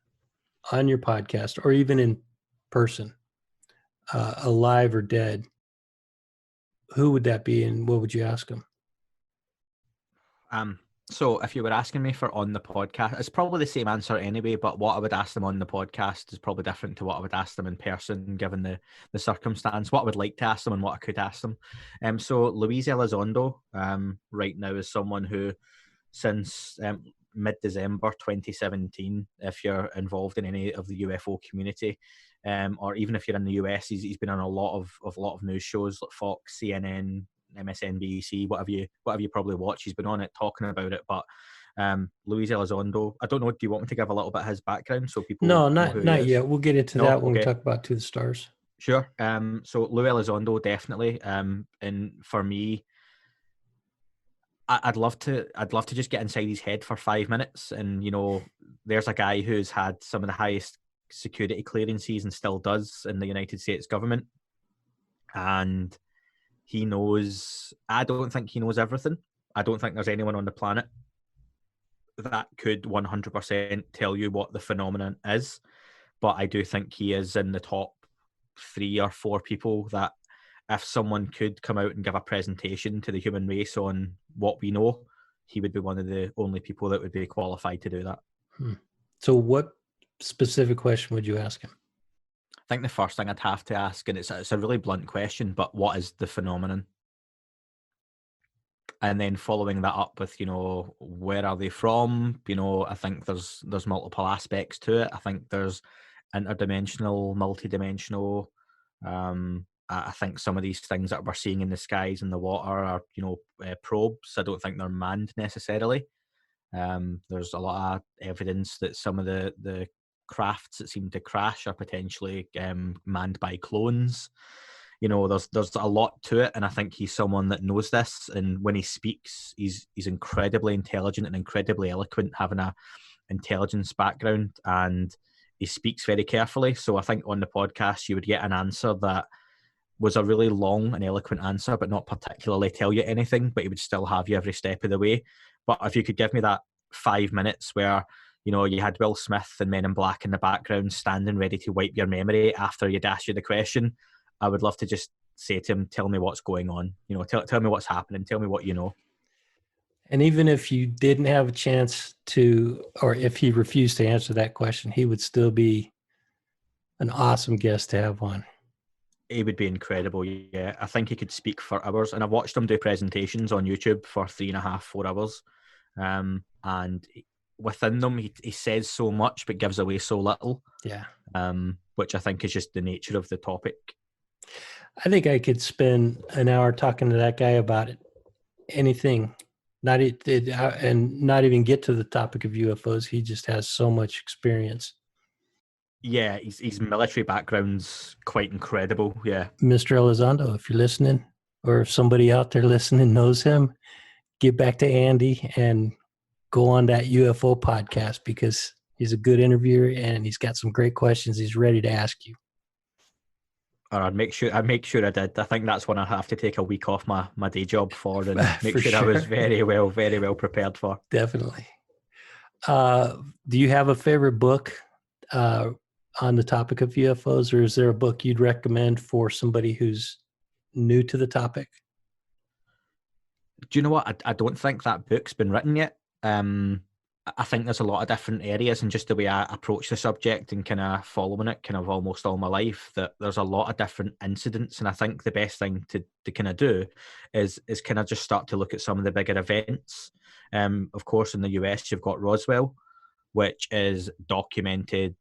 on your podcast or even in person, alive or dead, who would that be and what would you ask them? So if you were asking me for on the podcast, it's probably the same answer anyway, but what I would ask them on the podcast is probably different to what I would ask them in person, given the circumstance, what I would like to ask them and what I could ask them. So Luis Elizondo right now is someone who, since mid-December 2017, if you're involved in any of the UFO community, or even if you're in the US, he's been on a lot of news shows like Fox, CNN, MSNBC, whatever you probably watch. He's been on it talking about it. But Luis Elizondo, I don't know, do you want me to give a little bit of his background so people No, know who he not is? yet. We'll get into that when we talk about To the Stars. Sure. So Luis Elizondo, definitely. And for me, I'd love to just get inside his head for 5 minutes. And there's a guy who's had some of the highest security clearances and still does in the United States government, and he knows, I don't think he knows everything. I don't think there's anyone on the planet that could 100% tell you what the phenomenon is. But I do think he is in the top 3 or 4 people that if someone could come out and give a presentation to the human race on what we know, he would be one of the only people that would be qualified to do that. So what specific question would you ask him? I think the first thing I'd have to ask, and it's a really blunt question, but what is the phenomenon? And then following that up with, where are they from? I think there's multiple aspects to it. I think there's interdimensional, multidimensional. I think some of these things that we're seeing in the skies and the water are, probes. I don't think they're manned necessarily. There's a lot of evidence that some of the crafts that seem to crash are potentially manned by clones. There's a lot to it, and I think he's someone that knows this. And when he speaks, he's incredibly intelligent and incredibly eloquent, having a intelligence background, and he speaks very carefully. So I think on the podcast you would get an answer that was a really long and eloquent answer, but not particularly tell you anything, but he would still have you every step of the way. But if you could give me that 5 minutes where, you had Will Smith and Men in Black in the background standing ready to wipe your memory after you'd asked you the question, I would love to just say to him, tell me what's going on. Tell me what's happening. Tell me what you know. And even if you didn't have a chance to, or if he refused to answer that question, he would still be an awesome guest to have on. He would be incredible. Yeah, I think he could speak for hours, and I've watched him do presentations on YouTube for 3.5, 4 hours. And within them, he says so much, but gives away so little. Yeah. Which I think is just the nature of the topic. I think I could spend an hour talking to that guy about anything, and not even get to the topic of UFOs. He just has so much experience. Yeah, his military background's quite incredible. Yeah. Mr. Elizondo, if you're listening, or if somebody out there listening knows him, get back to Andy and go on that UFO podcast, because he's a good interviewer and he's got some great questions he's ready to ask you. Or I'd make sure I did. I think that's one I have to take a week off my day job for, and make sure I was very well prepared for. Definitely. Do you have a favorite book on the topic of UFOs, or is there a book you'd recommend for somebody who's new to the topic? Do you know what? I don't think that book's been written yet. I think there's a lot of different areas, and just the way I approach the subject and kind of following it kind of almost all my life, that there's a lot of different incidents. And I think the best thing to kind of do is kind of just start to look at some of the bigger events. Of course, in the US, you've got Roswell, which is documented,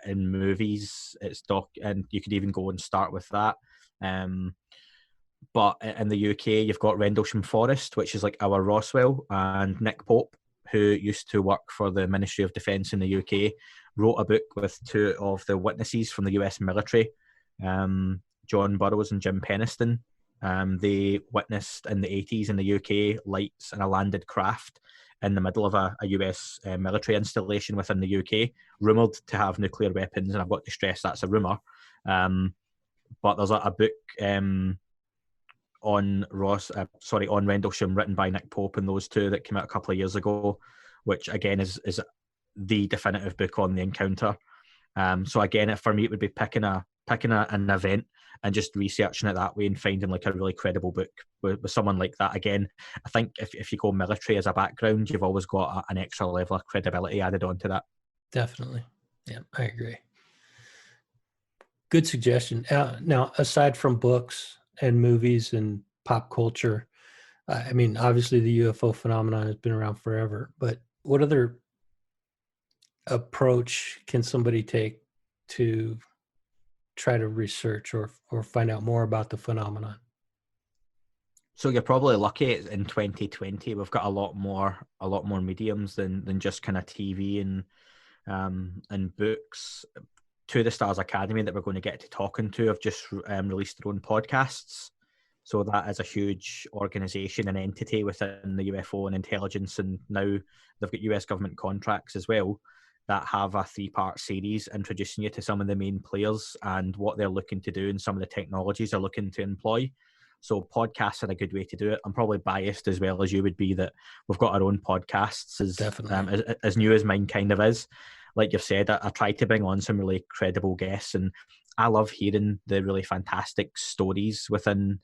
in movies. And you could even go and start with that. But in the UK, you've got Rendlesham Forest, which is like our Roswell, and Nick Pope, who used to work for the Ministry of Defence in the UK, wrote a book with two of the witnesses from the US military, John Burroughs and Jim Peniston. They witnessed in the 80s in the UK lights in a landed craft in the middle of a US military installation within the UK, rumoured to have nuclear weapons, and I've got to stress that's a rumour. But there's a book on Rendlesham, written by Nick Pope and those two, that came out a couple of years ago, which again is the definitive book on the encounter. So again, for me, it would be picking an event and just researching it that way and finding like a really credible book with someone like that. Again, I think if you go military as a background, you've always got an extra level of credibility added onto that. Definitely. Yeah, I agree. Good suggestion. Now, aside from books and movies and pop culture, I mean, obviously the UFO phenomenon has been around forever, but what other approach can somebody take to try to research or find out more about the phenomenon? So you're probably lucky in 2020 we've got a lot more mediums than just kind of TV and books. Two of the Stars Academy that we're going to get to talking to have just released their own podcasts. So that is a huge organisation and entity within the UFO and intelligence, and now they've got US government contracts as well that have a 3-part series introducing you to some of the main players and what they're looking to do and some of the technologies they're looking to employ. So podcasts are a good way to do it. I'm probably biased as well as you would be that we've got our own podcasts, as new as mine kind of is. Like you've said, I try to bring on some really credible guests, and I love hearing the really fantastic stories within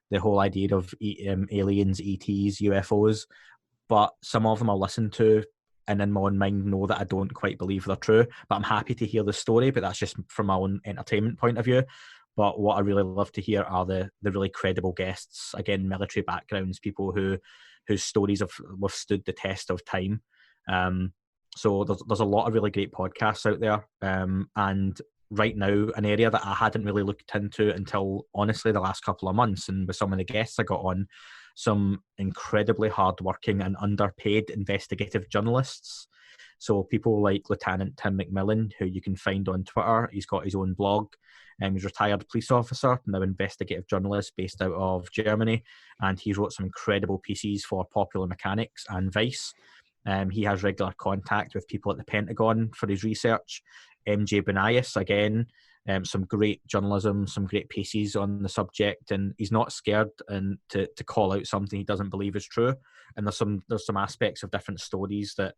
the whole idea of aliens, ETs, UFOs. But some of them I'll listen to and in my own mind know that I don't quite believe they're true. But I'm happy to hear the story, but that's just from my own entertainment point of view. But what I really love to hear are the really credible guests, again, military backgrounds, people whose stories have withstood the test of time. So there's a lot of really great podcasts out there. And right now, an area that I hadn't really looked into until, honestly, the last couple of months, and with some of the guests I got on, some incredibly hardworking and underpaid investigative journalists. So people like Lieutenant Tim McGrillen, who you can find on Twitter. He's got his own blog. He's a retired police officer, now investigative journalist based out of Germany. And he wrote some incredible pieces for Popular Mechanics and Vice. He has regular contact with people at the Pentagon for his research. MJ Benias, again, some great journalism, some great pieces on the subject, and he's not scared to call out something he doesn't believe is true. And there's some aspects of different stories that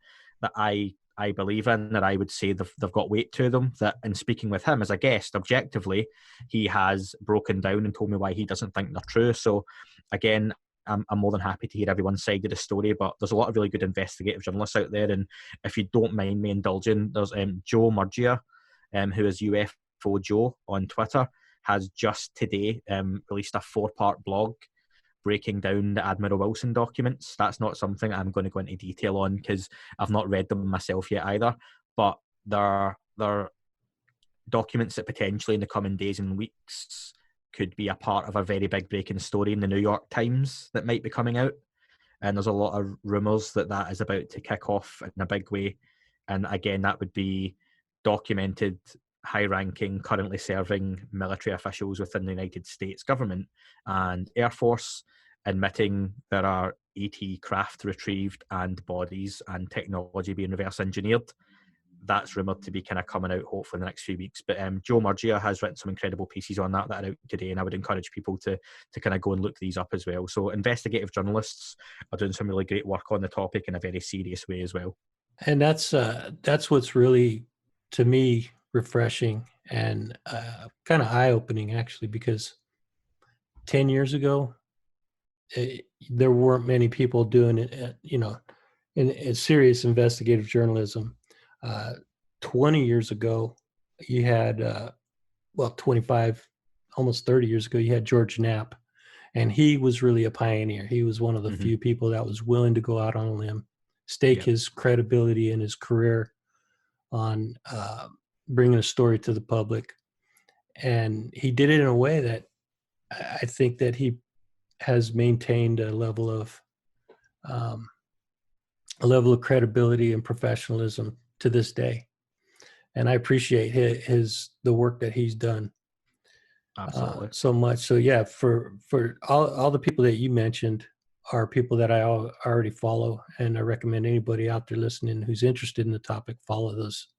I believe in, that I would say they've got weight to them, that in speaking with him as a guest, objectively, he has broken down and told me why he doesn't think they're true. So again, I'm more than happy to hear everyone's side of the story, but there's a lot of really good investigative journalists out there. And if you don't mind me indulging, there's Joe Murgia, who is UFO Joe on Twitter, has just today released a 4-part blog breaking down the Admiral Wilson documents. That's not something I'm going to go into detail on because I've not read them myself yet either, but they're documents that potentially in the coming days and weeks could be a part of a very big breaking story in the New York Times that might be coming out. And there's a lot of rumours that is about to kick off in a big way. And again, that would be documented, high-ranking, currently serving military officials within the United States government and Air Force admitting there are ET craft retrieved and bodies and technology being reverse engineered. That's rumoured to be kind of coming out hopefully in the next few weeks. But Joe Murgia has written some incredible pieces on that are out today, and I would encourage people to kind of go and look these up as well. So investigative journalists are doing some really great work on the topic in a very serious way as well. And that's what's really, to me, refreshing and kind of eye-opening, actually, because 10 years ago, there weren't many people doing it, in serious investigative journalism. 20 years ago, you had, 25, almost 30 years ago, you had George Knapp, and he was really a pioneer. He was one of the few people that was willing to go out on a limb, stake his credibility and his career on bringing a story to the public. And he did it in a way that I think that he has maintained um, a level of credibility and professionalism to this day. And I appreciate the work that he's done Absolutely. so much. So yeah, for all the people that you mentioned are people that I already follow, and I recommend anybody out there listening who's interested in the topic follow those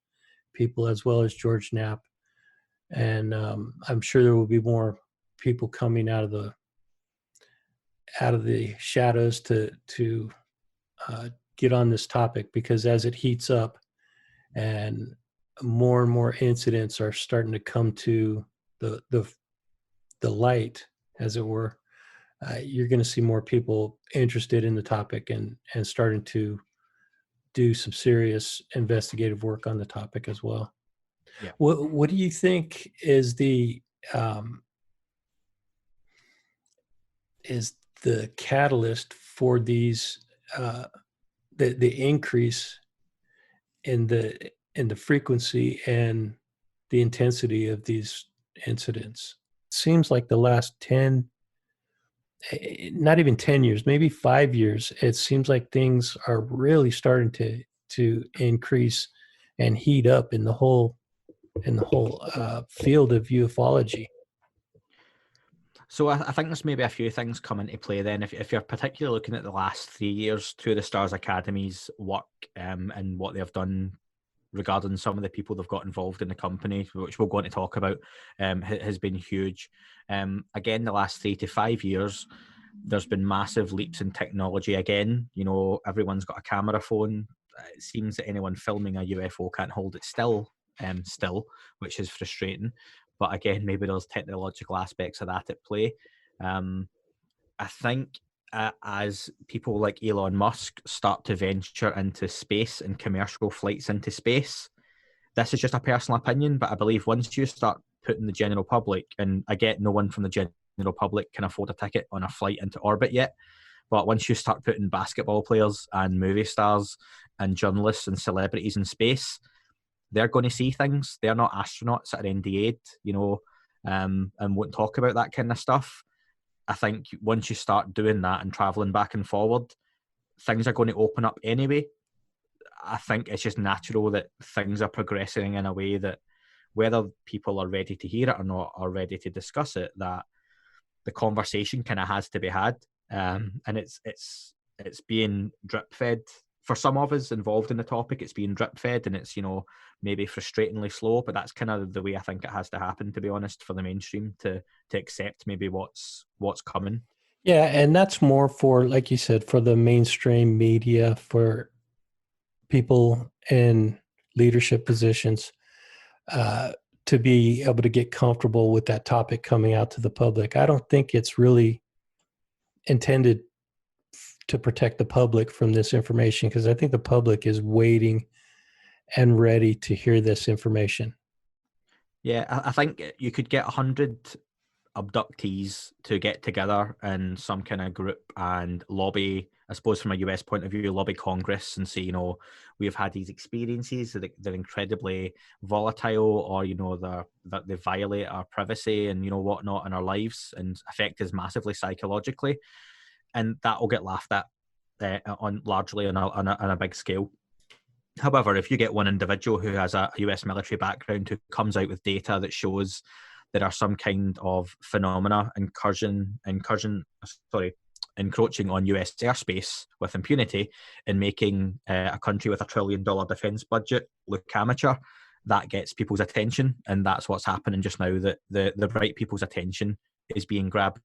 people, as well as George Knapp. And I'm sure there will be more people coming out of the shadows to get on this topic, because as it heats up and more incidents are starting to come to the light, as it were, you're going to see more people interested in the topic and starting to do some serious investigative work on the topic as well. Yeah. What do you think is um, the catalyst for these the increase in the frequency and the intensity of these incidents? It seems like the last 10, not even 10 years, maybe 5 years, it seems like things are really starting to increase and heat up in the whole field of ufology. So I think there's maybe a few things come into play then. If you're particularly looking at the last 3 years, Two of the Stars Academy's work and what they've done regarding some of the people they've got involved in the company, which we're going to talk about, has been huge. Again, the last 3 to 5 years, there's been massive leaps in technology. Again, everyone's got a camera phone. It seems that anyone filming a UFO can't hold it still, which is frustrating. But again, maybe there's technological aspects of that at play. I think as people like Elon Musk start to venture into space and commercial flights into space, this is just a personal opinion, but I believe once you start putting the general public, and I get no one from the general public can afford a ticket on a flight into orbit yet, but once you start putting basketball players and movie stars and journalists and celebrities in space, they're going to see things. They're not astronauts that are NDA'd, and won't talk about that kind of stuff. I think once you start doing that and traveling back and forward, things are going to open up anyway. I think it's just natural that things are progressing in a way that whether people are ready to hear it or not, or ready to discuss it, that the conversation kind of has to be had. And it's being drip fed. For some of us involved in the topic, it's being drip fed, and it's, maybe frustratingly slow, but that's kind of the way I think it has to happen, to be honest, for the mainstream to accept maybe what's coming. Yeah, and that's more for, like you said, for the mainstream media, for people in leadership positions, to be able to get comfortable with that topic coming out to the public. I don't think it's really intended to protect the public from this information, because I think the public is waiting and ready to hear this information. Yeah, I think you could get 100 abductees to get together in some kind of group and lobby, I suppose from a US point of view, lobby Congress and say, we've had these experiences that they're incredibly volatile, or, that they violate our privacy and, whatnot in our lives and affect us massively psychologically. And that will get laughed at on largely on a big scale. However, if you get one individual who has a US military background who comes out with data that shows there are some kind of phenomena encroaching on US airspace with impunity and making a country with $1 trillion defense budget look amateur, that gets people's attention. And that's what's happening just now, that the right people's attention is being grabbed.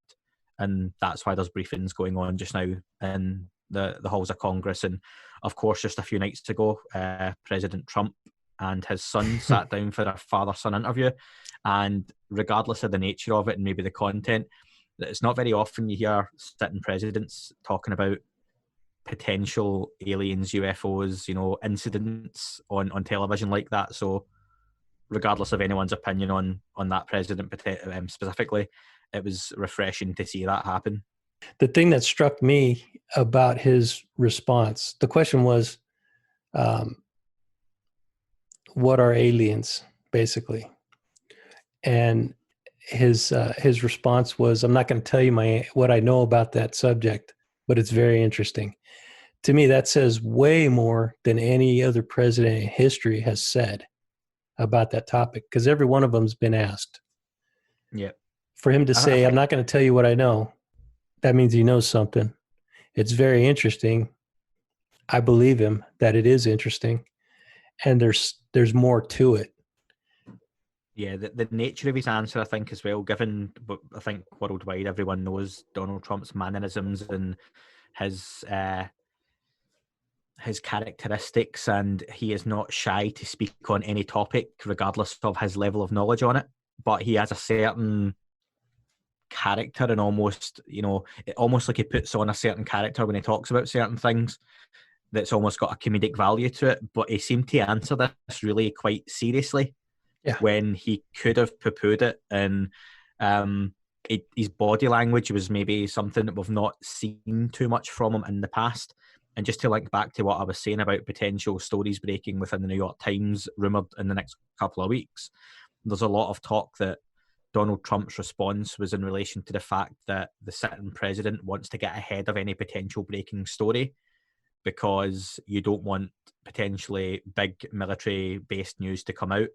And that's why there's briefings going on just now in the halls of Congress. And of course, just a few nights ago, President Trump and his son sat down for a father-son interview, and regardless of the nature of it and maybe the content, it's not very often you hear sitting presidents talking about potential aliens, UFOs, incidents on television like that. So regardless of anyone's opinion on that president specifically, it was refreshing to see that happen. The thing that struck me about his response, the question was, what are aliens, basically? And his response was, I'm not going to tell you what I know about that subject, but it's very interesting. To me, that says way more than any other president in history has said about that topic, because every one of them's been asked. Yeah. For him to say, I'm not going to tell you what I know, that means he knows something. It's very interesting. I believe him that it is interesting, and there's more to it. Yeah, the nature of his answer, I think, as well, given, I think worldwide everyone knows Donald Trump's mannerisms and his characteristics, and he is not shy to speak on any topic, regardless of his level of knowledge on it. But he has a certain character, and almost like he puts on a certain character when he talks about certain things, that's almost got a comedic value to it. But he seemed to answer this really quite seriously. Yeah. When he could have poo-pooed it, and his body language was maybe something that we've not seen too much from him in the past. And just to link back to what I was saying about potential stories breaking within the New York Times, rumoured in the next couple of weeks, there's a lot of talk that Donald Trump's response was in relation to the fact that the sitting president wants to get ahead of any potential breaking story, because you don't want potentially big military-based news to come out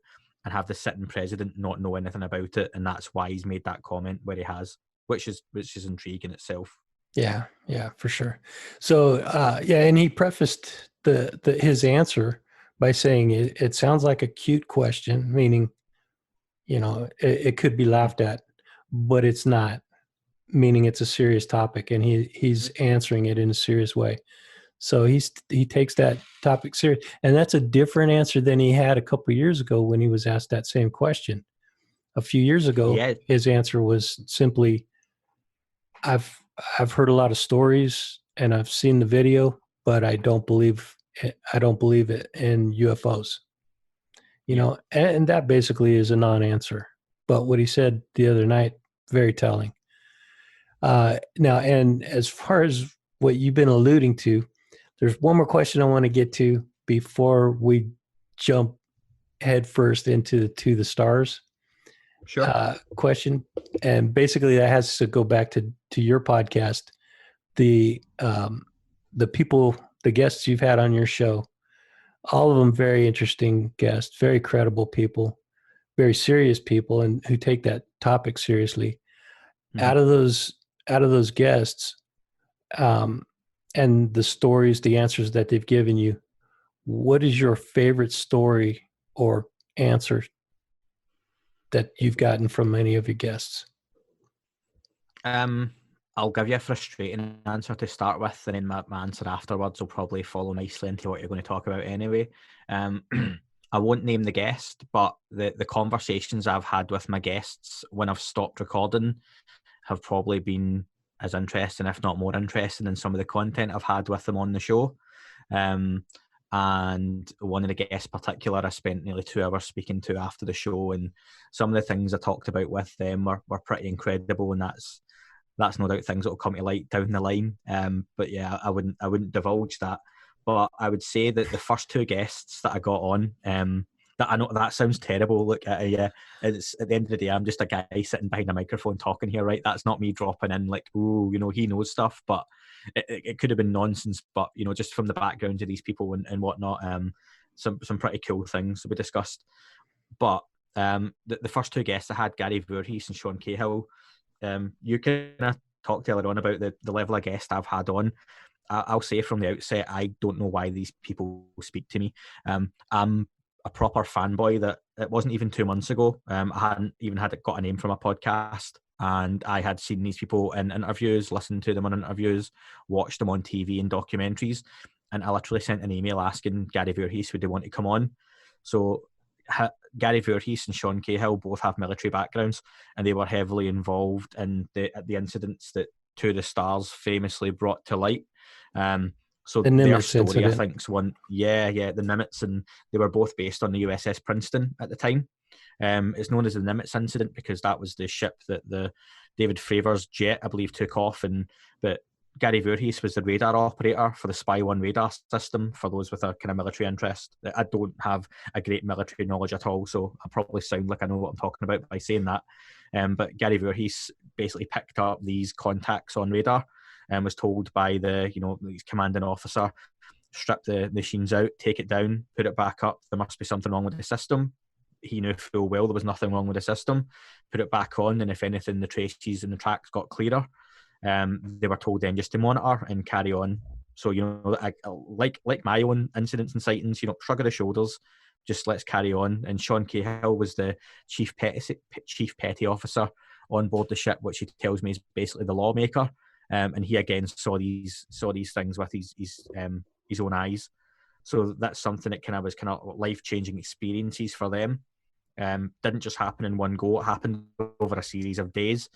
and have the sitting president not know anything about it. And that's why he's made that comment where he has, which is intriguing itself. Yeah, for sure. So, and he prefaced his answer by saying it sounds like a cute question, meaning, it could be laughed at, but it's not, meaning it's a serious topic, and he's answering it in a serious way. So he takes that topic serious, and that's a different answer than he had a couple of years ago when he was asked that same question. A few years ago, his answer was simply, I've heard a lot of stories and I've seen the video, but I don't believe it in UFOs. And that basically is a non-answer. But what he said the other night, very telling. Now, and as far as what you've been alluding to, there's one more question I want to get to before we jump headfirst into the stars. Sure. Question, and basically that has to go back to your podcast. The people, the guests you've had on your show, all of them very interesting guests, very credible people, very serious people, and who take that topic seriously. Mm-hmm. Out of those guests, and the stories, the answers that they've given you, what is your favorite story or answer that you've gotten from any of your guests? I'll give you a frustrating answer to start with, and then my answer afterwards will probably follow nicely into what you're going to talk about anyway. I won't name the guest, but the conversations I've had with my guests when I've stopped recording have probably been as interesting, if not more interesting, than some of the content I've had with them on the show. And one of the guests in particular, I spent nearly 2 hours speaking to after the show, and some of the things I talked about with them were pretty incredible, and that's no doubt things that will come to light down the line. But yeah, I wouldn't divulge that. But I would say that the first 2 guests that I got on, that I know that sounds terrible. Look, it's at the end of the day, I'm just a guy sitting behind a microphone talking here, right? That's not me dropping in like, oh, he knows stuff, but it could have been nonsense. But just from the background of these people and whatnot, some pretty cool things that we discussed. But the first 2 guests I had, Gary Voorhees and Sean Cahill. You kind of talked earlier on about the level of guest I've had on. I'll say from the outset, I don't know why these people speak to me. I'm a proper fanboy that it wasn't even 2 months ago. I hadn't even got a name from a podcast, and I had seen these people in interviews, listened to them on interviews, watched them on TV and documentaries, and I literally sent an email asking Gary Voorhees would they want to come on. So Gary Voorhees and Sean Cahill both have military backgrounds, and they were heavily involved in the incidents that To the Stars famously brought to light. So The their Nimitz story, I incident. think, is one. Yeah, the Nimitz, and they were both based on the USS Princeton at the time. It's known as the Nimitz incident because that was the ship that the David Fravor's jet, I believe, took off. But Gary Voorhees was the radar operator for the Spy One radar system. For those with a kind of military interest, I don't have a great military knowledge at all, so I probably sound like I know what I'm talking about by saying that. But Gary Voorhees basically picked up these contacts on radar and was told by the commanding officer, strip the machines out, take it down, put it back up. There must be something wrong with the system. He knew full well there was nothing wrong with the system. Put it back on, and if anything, the traces and the tracks got clearer. They were told then just to monitor and carry on. So like my own incidents and sightings, shrug of the shoulders, just let's carry on. And Sean Cahill was the chief petty officer on board the ship, which he tells me is basically the lawmaker. And he again saw these things with his own eyes. So that's something that was life-changing experiences for them. Didn't just happen in one go. It happened over a series of days.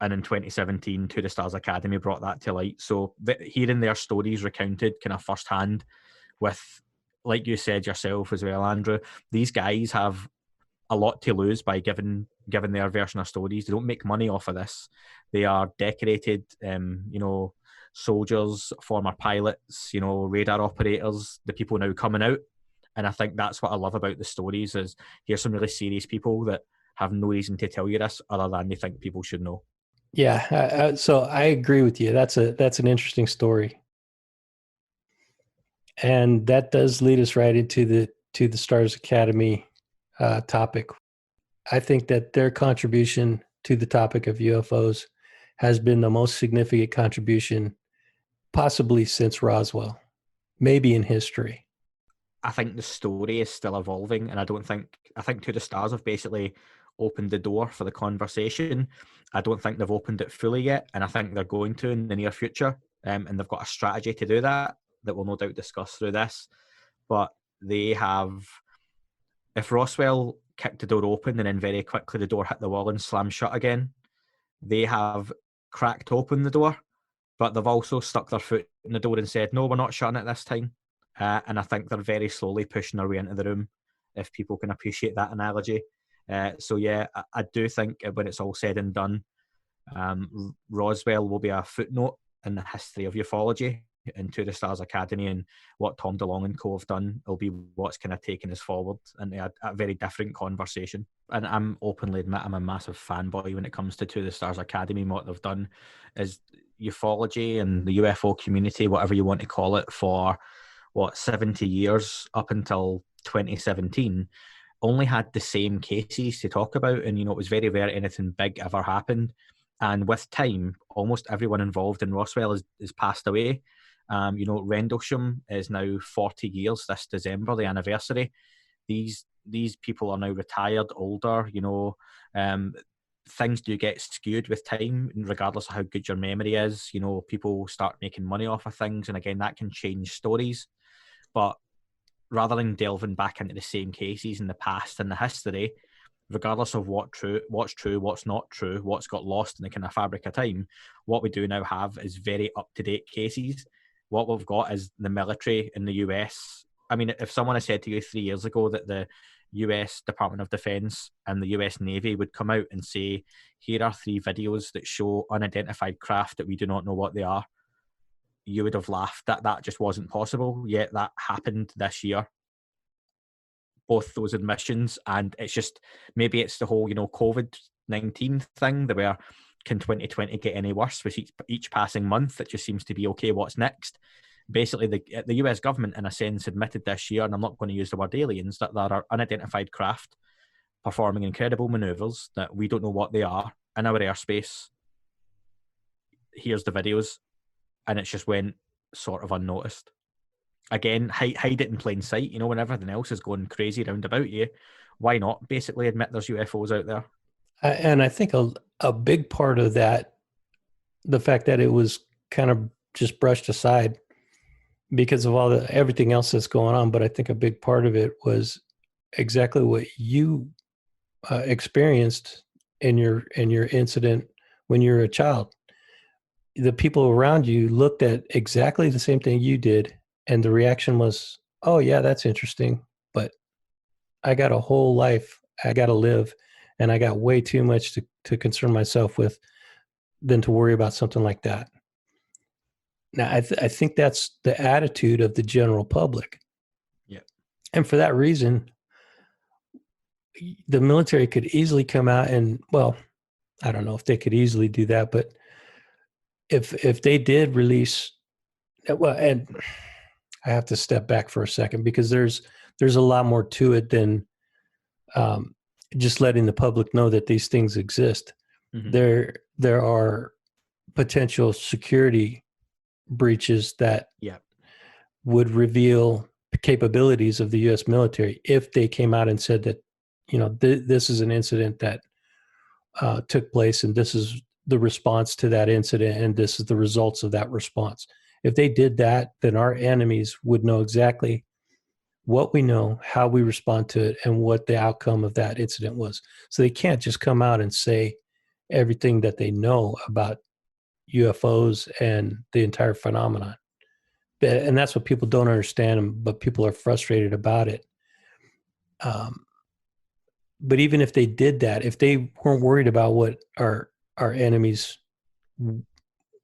And in 2017, To the Stars Academy brought that to light. So hearing their stories recounted kind of firsthand with, like you said yourself as well, Andrew, these guys have a lot to lose by giving their version of stories. They don't make money off of this. They are decorated, soldiers, former pilots, radar operators, the people now coming out. And I think that's what I love about the stories is here's some really serious people that have no reason to tell you this other than they think people should know. Yeah, so I agree with you. That's an interesting story, and that does lead us right into the Stars Academy topic. I think that their contribution to the topic of UFOs has been the most significant contribution, possibly since Roswell, maybe in history. I think the story is still evolving, and I think To the Stars have basically opened the door for the conversation. I don't think they've opened it fully yet, and I think they're going to in the near future. And they've got a strategy to do that we'll no doubt discuss through this. But they have, if Roswell kicked the door open and then very quickly the door hit the wall and slammed shut again, they have cracked open the door, but they've also stuck their foot in the door and said, no, we're not shutting it this time. And I think they're very slowly pushing their way into the room, if people can appreciate that analogy. So yeah, I do think when it's all said and done, Roswell will be a footnote in the history of ufology, and To the Stars Academy and what Tom DeLonge and co have done will be what's kind of taken us forward into a very different conversation. And I'm openly admit I'm a massive fanboy when it comes to the Stars Academy. What they've done is ufology and the UFO community, whatever you want to call it, for 70 years up until 2017 only had the same cases to talk about, and it was very rare anything big ever happened. And with time, almost everyone involved in Roswell is passed away. Rendlesham is now 40 years this December, the anniversary. These people are now retired, older. Things do get skewed with time, regardless of how good your memory is. People start making money off of things, and again, that can change stories. But rather than delving back into the same cases in the past and the history, regardless of what's true, what's not true, what's got lost in the kind of fabric of time, what we do now have is very up-to-date cases. What we've got is the military in the US. I mean, if someone had said to you 3 years ago that the US Department of Defense and the US Navy would come out and say, here are 3 videos that show unidentified craft that we do not know what they are, you would have laughed. That just wasn't possible. Yet that happened this year. Both those admissions, and it's just, maybe it's the whole COVID-19 thing that where can 2020 get any worse with each passing month? It just seems to be okay, what's next? Basically the US government in a sense admitted this year, and I'm not going to use the word aliens, that there are unidentified craft performing incredible maneuvers that we don't know what they are in our airspace. Here's the videos, and it's just went sort of unnoticed. Again, hide it in plain sight. When everything else is going crazy round about you, why not basically admit there's UFOs out there? And I think a big part of that, the fact that it was kind of just brushed aside because of everything else that's going on, but I think a big part of it was exactly what you experienced in your incident when you were a child. The people around you looked at exactly the same thing you did, and the reaction was, "Oh yeah, that's interesting, but I got a whole life I got to live, and I got way too much to concern myself with than to worry about something like that." Now, I think that's the attitude of the general public, Yeah. and for that reason, the military could easily come out and, well, I don't know if they could easily do that, but if they did release, well, and I have to step back for a second because there's a lot more to it than um, just letting the public know that these things exist. Mm-hmm. There are potential security breaches that Yeah. would reveal the capabilities of the U.S. military if they came out and said that, this is an incident that took place, and this is the response to that incident, and this is the results of that response. If they did that, then our enemies would know exactly what we know, how we respond to it, and what the outcome of that incident was. So they can't just come out and say everything that they know about UFOs and the entire phenomenon. And that's what people don't understand, but people are frustrated about it. But even if they did that, if they weren't worried about what our enemies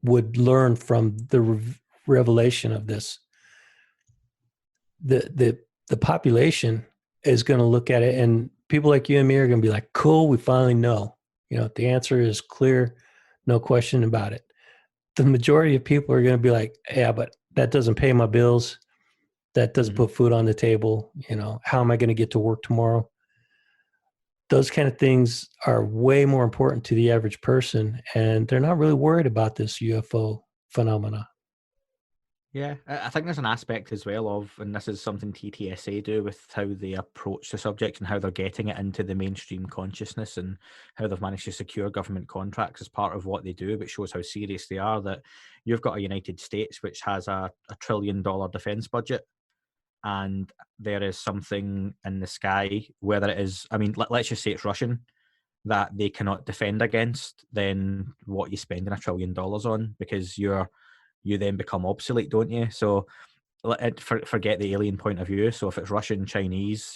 would learn from the revelation of this, the population is going to look at it, and people like you and me are going to be like, "Cool, we finally know." The answer is clear, no question about it. The majority of people are going to be like, "Yeah, but that doesn't pay my bills. That doesn't Mm-hmm. put food on the table. How am I going to get to work tomorrow?" Those kind of things are way more important to the average person, and they're not really worried about this UFO phenomena. Yeah, I think there's an aspect as well of, and this is something TTSA do with how they approach the subject and how they're getting it into the mainstream consciousness and how they've managed to secure government contracts as part of what they do, which shows how serious they are. That you've got a United States which has a $1 trillion defense budget, and there is something in the sky, whether it is, I mean, let's just say it's Russian, that they cannot defend against, then what you spending $1 trillion on, because you then become obsolete, don't you? So forget the alien point of view. So if it's Russian, Chinese,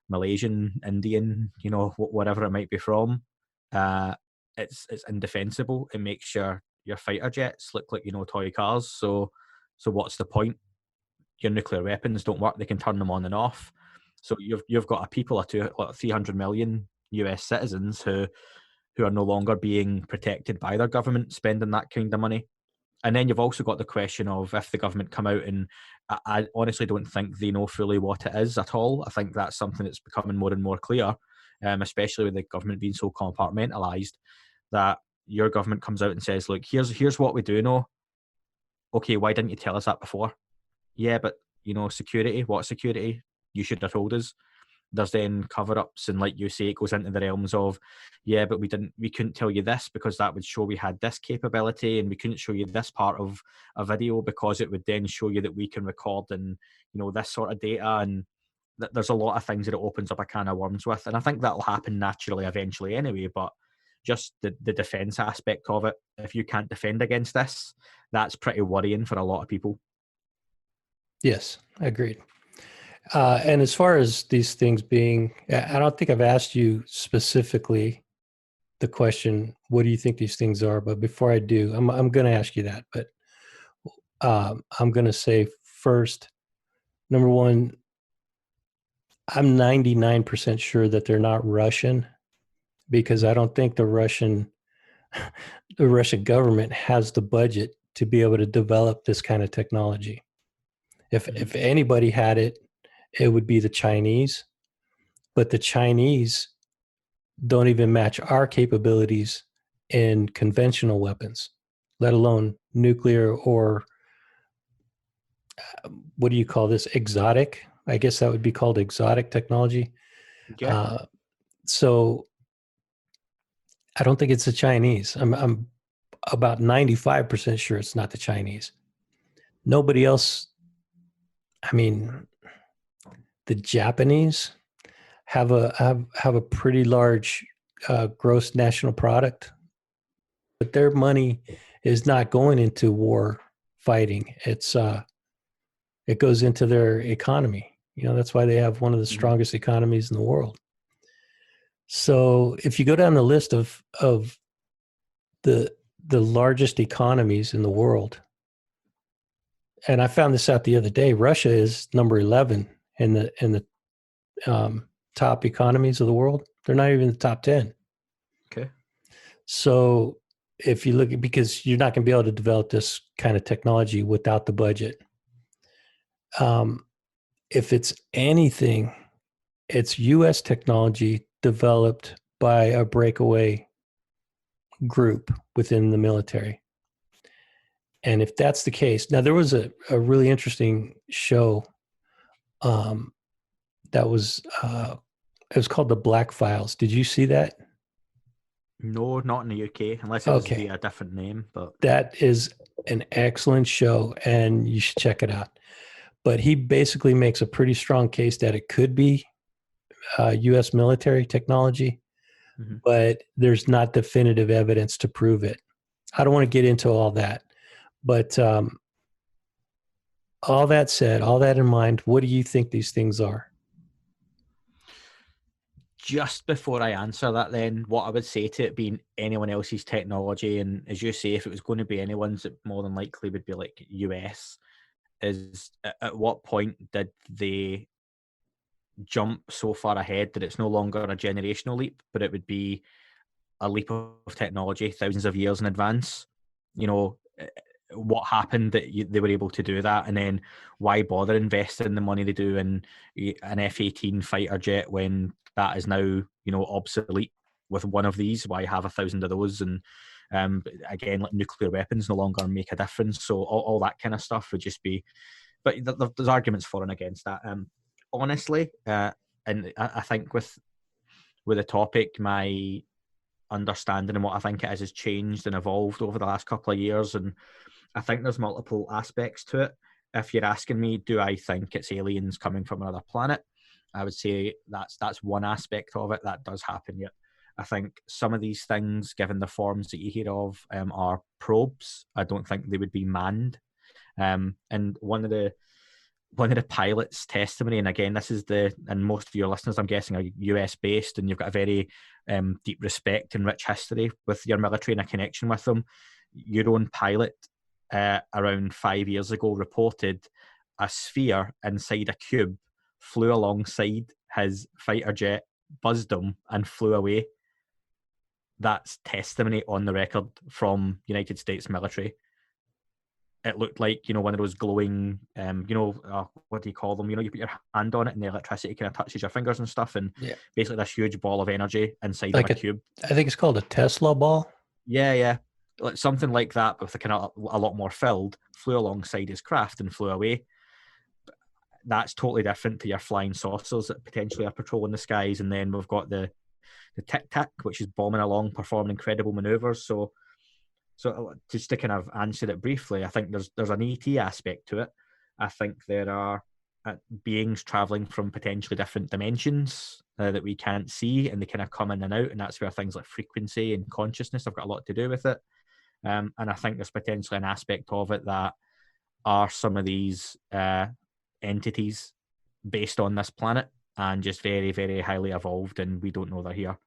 Malaysian, Indian, whatever it might be from, it's indefensible. It makes your fighter jets look like toy cars. So what's the point? Your nuclear weapons don't work. They can turn them on and off. So you've got a people of 300 million US citizens who are no longer being protected by their government spending that kind of money. And then you've also got the question of if the government come out, and I honestly don't think they know fully what it is at all. I think that's something that's becoming more and more clear, especially with the government being so compartmentalised, that your government comes out and says, look, here's what we do know. Okay, why didn't you tell us that before? Yeah, but security, what security? You should have told us. There's then cover-ups, and like you say, it goes into the realms of, yeah, but we couldn't tell you this because that would show we had this capability, and we couldn't show you this part of a video because it would then show you that we can record and this sort of data. And there's a lot of things that it opens up a can of worms with, and I think that'll happen naturally eventually anyway. But just the defense aspect of it, if you can't defend against this, that's pretty worrying for a lot of people. Yes, agreed. And as far as these things being, I don't think I've asked you specifically the question, what do you think these things are? But before I do, I'm going to ask you that. But I'm going to say first, number one, I'm 99% sure that they're not Russian, because I don't think the Russian government has the budget to be able to develop this kind of technology. If anybody had it, it would be the Chinese, but the Chinese don't even match our capabilities in conventional weapons, let alone nuclear or what do you call this? Exotic. I guess that would be called exotic technology. Yeah. So I don't think it's the Chinese. I'm about 95% sure it's not the Chinese. Nobody else. I mean, the Japanese. have a pretty large gross national product, but their money is not going into war fighting. It goes into their economy. That's why they have one of the strongest economies in the world. So if you go down the list of the largest economies in the world, and I found this out the other day, Russia is number 11 in the top economies of the world. They're not even in the top 10. Okay. So if you look at, because you're not going to be able to develop this kind of technology without the budget. If it's anything, it's U.S. technology developed by a breakaway group within the military. And if that's the case, now there was a really interesting show that was it was called The Black Files. Did you see that? No, not in the UK, unless it was via a different name. But that is an excellent show, and you should check it out. But he basically makes a pretty strong case that it could be U.S. military technology, but there's not definitive evidence to prove it. I don't want to get into all that, but all that said, all that in mind, what do you think these things are? Just before I answer that, then, what I would say to it being anyone else's technology, and as you say, if it was going to be anyone's, it more than likely would be like US, is at what point did they jump so far ahead that it's no longer a generational leap, but it would be a leap of technology thousands of years in advance? What happened that they were able to do that, and then why bother investing the money they do in an F-18 fighter jet when that is now obsolete with one of these? Why have 1,000 of those? And again, like, nuclear weapons no longer make a difference. So all that kind of stuff would just be, but there's arguments for and against that. Honestly, and I think with the topic, my understanding and what I think it is has changed and evolved over the last couple of years, and I think there's multiple aspects to it. If you're asking me, do I think it's aliens coming from another planet, I would say that's one aspect of it that does happen. Yet I think some of these things, given the forms that you hear of, are probes. I don't think they would be manned. And one of the pilots' testimony, and again, this is and most of your listeners, I'm guessing, are US based, and you've got a very deep respect and rich history with your military and a connection with them. Your own pilot, around 5 years ago, reported a sphere inside a cube flew alongside his fighter jet, buzzed him, and flew away. That's testimony on the record from United States military. It looked like, one of those glowing, what do you call them? You put your hand on it and the electricity kind of touches your fingers and stuff, and basically this huge ball of energy inside of a cube. I think it's called a Tesla ball. Yeah. Like something like that, with a lot more filled, flew alongside his craft and flew away. That's totally different to your flying saucers that potentially are patrolling the skies. And then we've got the Tic Tac, which is bombing along, performing incredible maneuvers. So just to kind of answer it briefly, I think there's an ET aspect to it. I think there are beings traveling from potentially different dimensions that we can't see, and they kind of come in and out, and that's where things like frequency and consciousness have got a lot to do with it. And I think there's potentially an aspect of it that are some of these entities based on this planet and just very, very highly evolved, and we don't know they're here.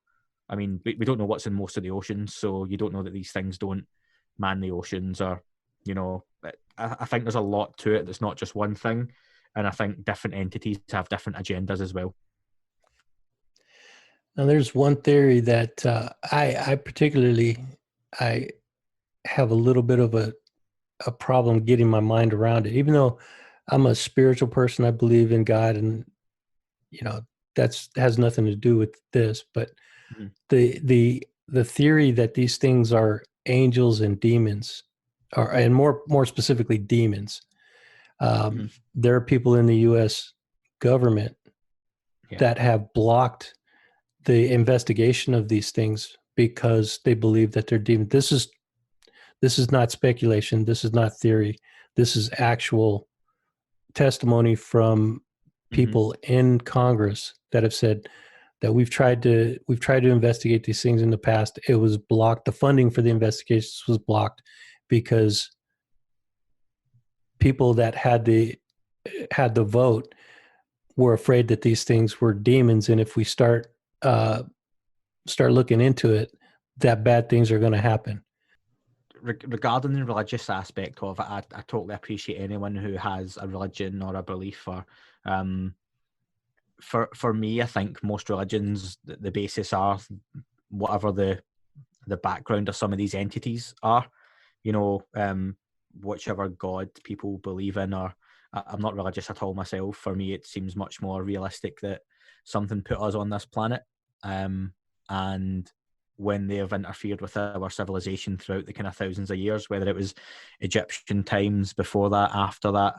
I mean, we don't know what's in most of the oceans, so you don't know that these things don't man the oceans, or I think there's a lot to it that's not just one thing, and I think different entities have different agendas as well. Now, there's one theory that I particularly have a little bit of a problem getting my mind around it, even though I'm a spiritual person. I believe in God, and that's has nothing to do with this. But the theory that these things are angels and demons, and more specifically demons. There are people in the U.S. government that have blocked the investigation of these things because they believe that they're demons. This is not speculation. This is not theory. This is actual testimony from people in Congress that have said, that we've tried to investigate these things in the past. It was blocked. The funding for the investigations was blocked because people that had the vote were afraid that these things were demons, and if we start looking into it, that bad things are going to happen. Regarding the religious aspect of it, I totally appreciate anyone who has a religion or a belief. Or for me, I think most religions, the basis are whatever the background of some of these entities are. Whichever God people believe in. Or I'm not religious at all myself. For me, it seems much more realistic that something put us on this planet, and when they have interfered with our civilization throughout the kind of thousands of years, whether it was Egyptian times, before that, after that.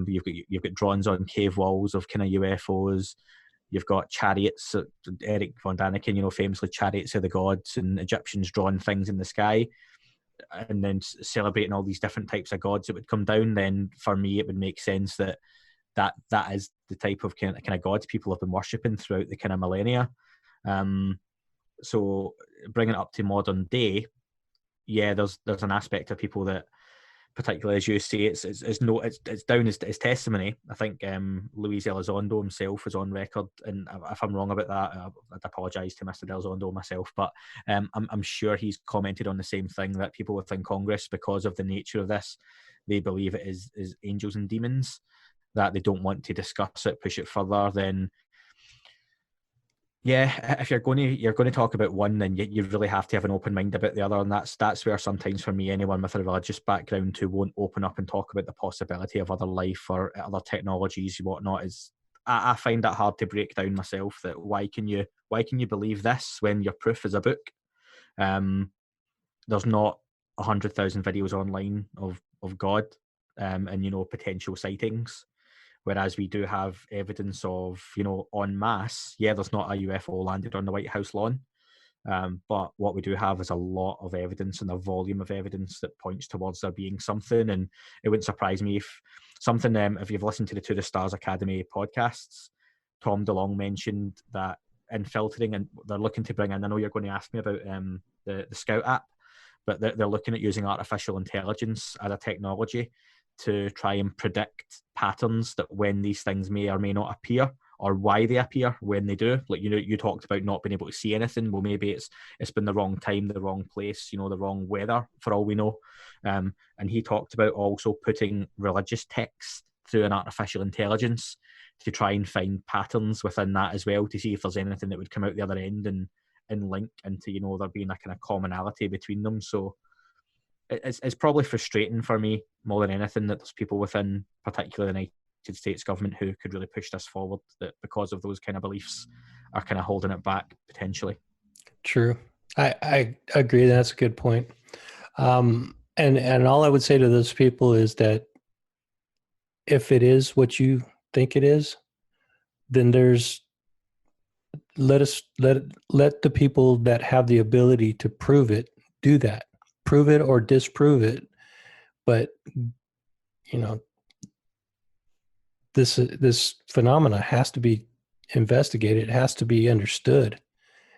You've got drawings on cave walls of kind of UFOs. You've got chariots, Eric von Daniken, famously chariots of the gods, and Egyptians drawing things in the sky, and then celebrating all these different types of gods that would come down. Then for me, it would make sense that is the type of kind of gods people have been worshipping throughout the kind of millennia. So bringing it up to modern day, yeah, there's an aspect of people that, particularly as you say, it's down as testimony. I think Luis Elizondo himself was on record, and if I'm wrong about that, I'd apologise to Mr. Elizondo myself, but I'm sure he's commented on the same thing, that people within Congress, because of the nature of this, they believe it is angels and demons, that they don't want to discuss it, push it further. Then yeah, if you're going to talk about one, then you really have to have an open mind about the other, and that's where sometimes for me, anyone with a religious background who won't open up and talk about the possibility of other life or other technologies and whatnot, is I find that hard to break down myself. That why can you believe this when your proof is a book? There's not 100,000 videos online of God, and potential sightings. Whereas we do have evidence of, en masse, yeah, there's not a UFO landed on the White House lawn. But what we do have is a lot of evidence, and a volume of evidence that points towards there being something. And it wouldn't surprise me if something, if you've listened to the Stars Academy podcasts, Tom DeLonge mentioned that in filtering, and they're looking to bring in, I know you're going to ask me about the Scout app, but they're looking at using artificial intelligence as a technology to try and predict patterns that when these things may or may not appear, or why they appear when they do. Like, you talked about not being able to see anything. Well, maybe it's been the wrong time, the wrong place, the wrong weather, for all we know. And he talked about also putting religious texts through an artificial intelligence to try and find patterns within that as well, to see if there's anything that would come out the other end and link into, there being a kind of commonality between them. So it's probably frustrating for me more than anything that there's people within, particularly the United States government, who could really push this forward, that because of those kind of beliefs are kind of holding it back potentially. True. I agree. That's a good point. And all I would say to those people is that if it is what you think it is, then let the people that have the ability to prove it do that. Prove it or disprove it. But this phenomena has to be investigated. It has to be understood,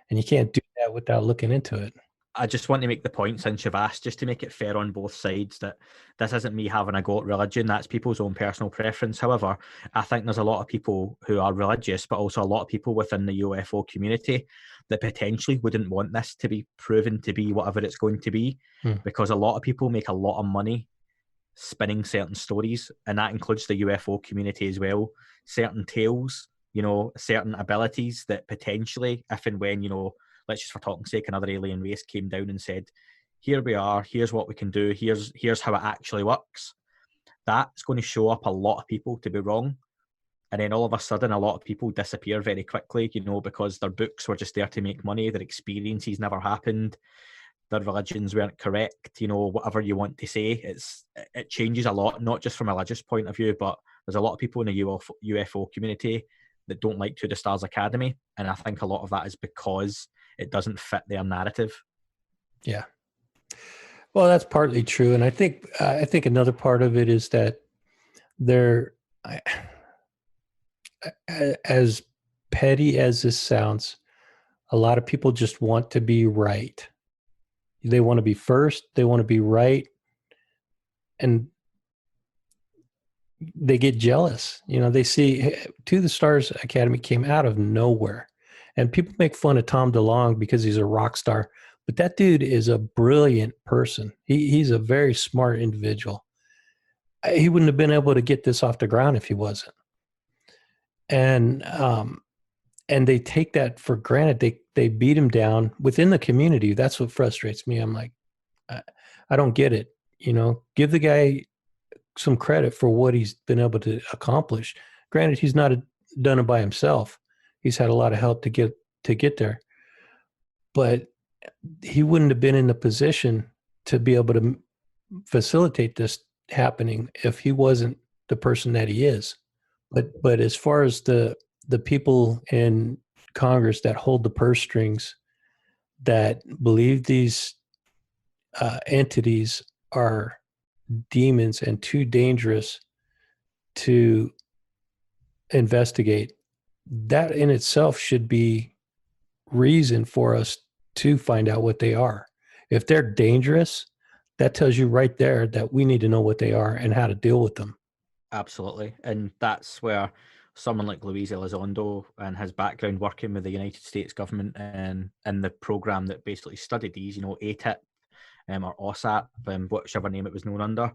and you can't do that without looking into it. I just want to make the point, since you've asked, just to make it fair on both sides, that this isn't me having a go at religion. That's people's own personal preference. However, I think there's a lot of people who are religious, but also a lot of people within the UFO community that potentially wouldn't want this to be proven to be whatever it's going to be, because a lot of people make a lot of money spinning certain stories, and that includes the UFO community as well. Certain tales, certain abilities that potentially, if and when, let's just for talking's sake, another alien race came down and said, here we are, here's what we can do, here's how it actually works. That's going to show up a lot of people to be wrong. And then all of a sudden, a lot of people disappear very quickly, because their books were just there to make money, their experiences never happened, their religions weren't correct, whatever you want to say. It changes a lot, not just from a religious point of view, but there's a lot of people in the UFO community that don't like To the Stars Academy. And I think a lot of that is because it doesn't fit their narrative. Yeah. Well, that's partly true. And I think another part of it is that as petty as this sounds, a lot of people just want to be right. They want to be first, they want to be right, and they get jealous. They see To the Stars Academy came out of nowhere. And people make fun of Tom DeLonge because he's a rock star, but that dude is a brilliant person. He's a very smart individual. He wouldn't have been able to get this off the ground if he wasn't. And they take that for granted. They beat him down within the community. That's what frustrates me. I'm like, I don't get it. Give the guy some credit for what he's been able to accomplish. Granted, he's not done it by himself. He's had a lot of help to get there, but he wouldn't have been in the position to be able to facilitate this happening if he wasn't the person that he is. But as far as the people in Congress that hold the purse strings, that believe these entities are demons and too dangerous to investigate, that in itself should be reason for us to find out what they are. If they're dangerous, that tells you right there that we need to know what they are and how to deal with them. Absolutely. And that's where someone like Luis Elizondo and his background working with the United States government and in the program that basically studied these, ATIP or OSAP, whichever name it was known under,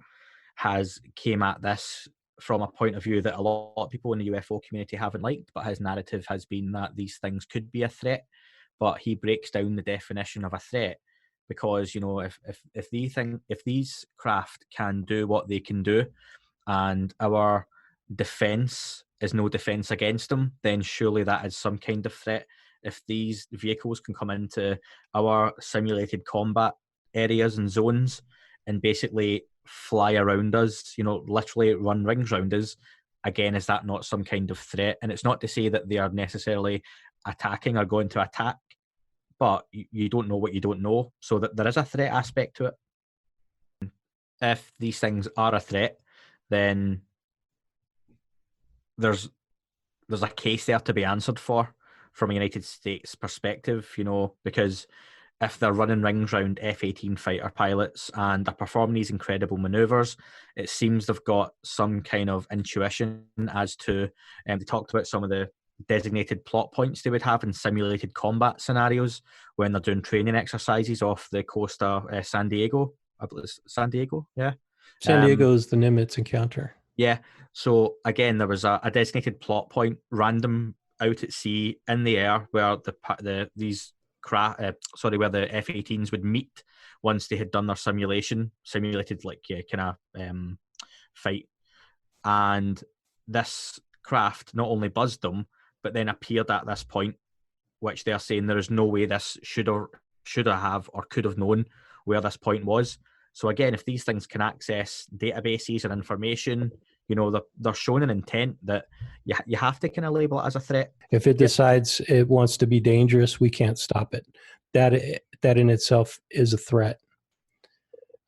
has came at this from a point of view that a lot of people in the UFO community haven't liked, but his narrative has been that these things could be a threat. But he breaks down the definition of a threat because, if these craft can do what they can do, and our defense is no defense against them, then surely that is some kind of threat. If these vehicles can come into our simulated combat areas and zones and basically fly around us, literally run rings around us, again, is that not some kind of threat? And it's not to say that they are necessarily attacking or going to attack, but you don't know what you don't know. So that there is a threat aspect to it. If these things are a threat, then there's a case there to be answered for from a United States perspective, because if they're running rings around F-18 fighter pilots and are performing these incredible maneuvers, it seems they've got some kind of intuition as to, they talked about some of the designated plot points they would have in simulated combat scenarios when they're doing training exercises off the coast of San Diego. I believe it's San Diego, yeah. San Diego is the Nimitz encounter. Yeah. So again, there was a designated plot point, random out at sea in the air, where these where the F-18s would meet once they had done their simulated fight, and this craft not only buzzed them, but then appeared at this point, which they are saying there is no way this should have or could have known where this point was. So again, if these things can access databases and information, they're showing an intent that you have to kind of label it as a threat. If it decides it wants to be dangerous, we can't stop it. That in itself is a threat.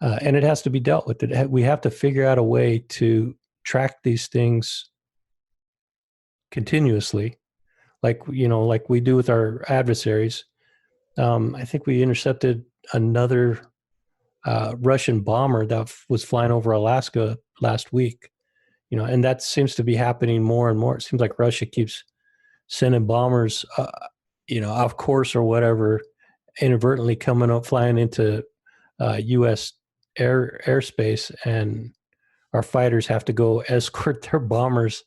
And it has to be dealt with. We have to figure out a way to track these things continuously, like we do with our adversaries. I think we intercepted another Russian bomber that was flying over Alaska last week, and that seems to be happening more and more. It seems like Russia keeps sending bombers, off course or whatever, inadvertently coming up, flying into U.S. airspace, and our fighters have to go escort their bombers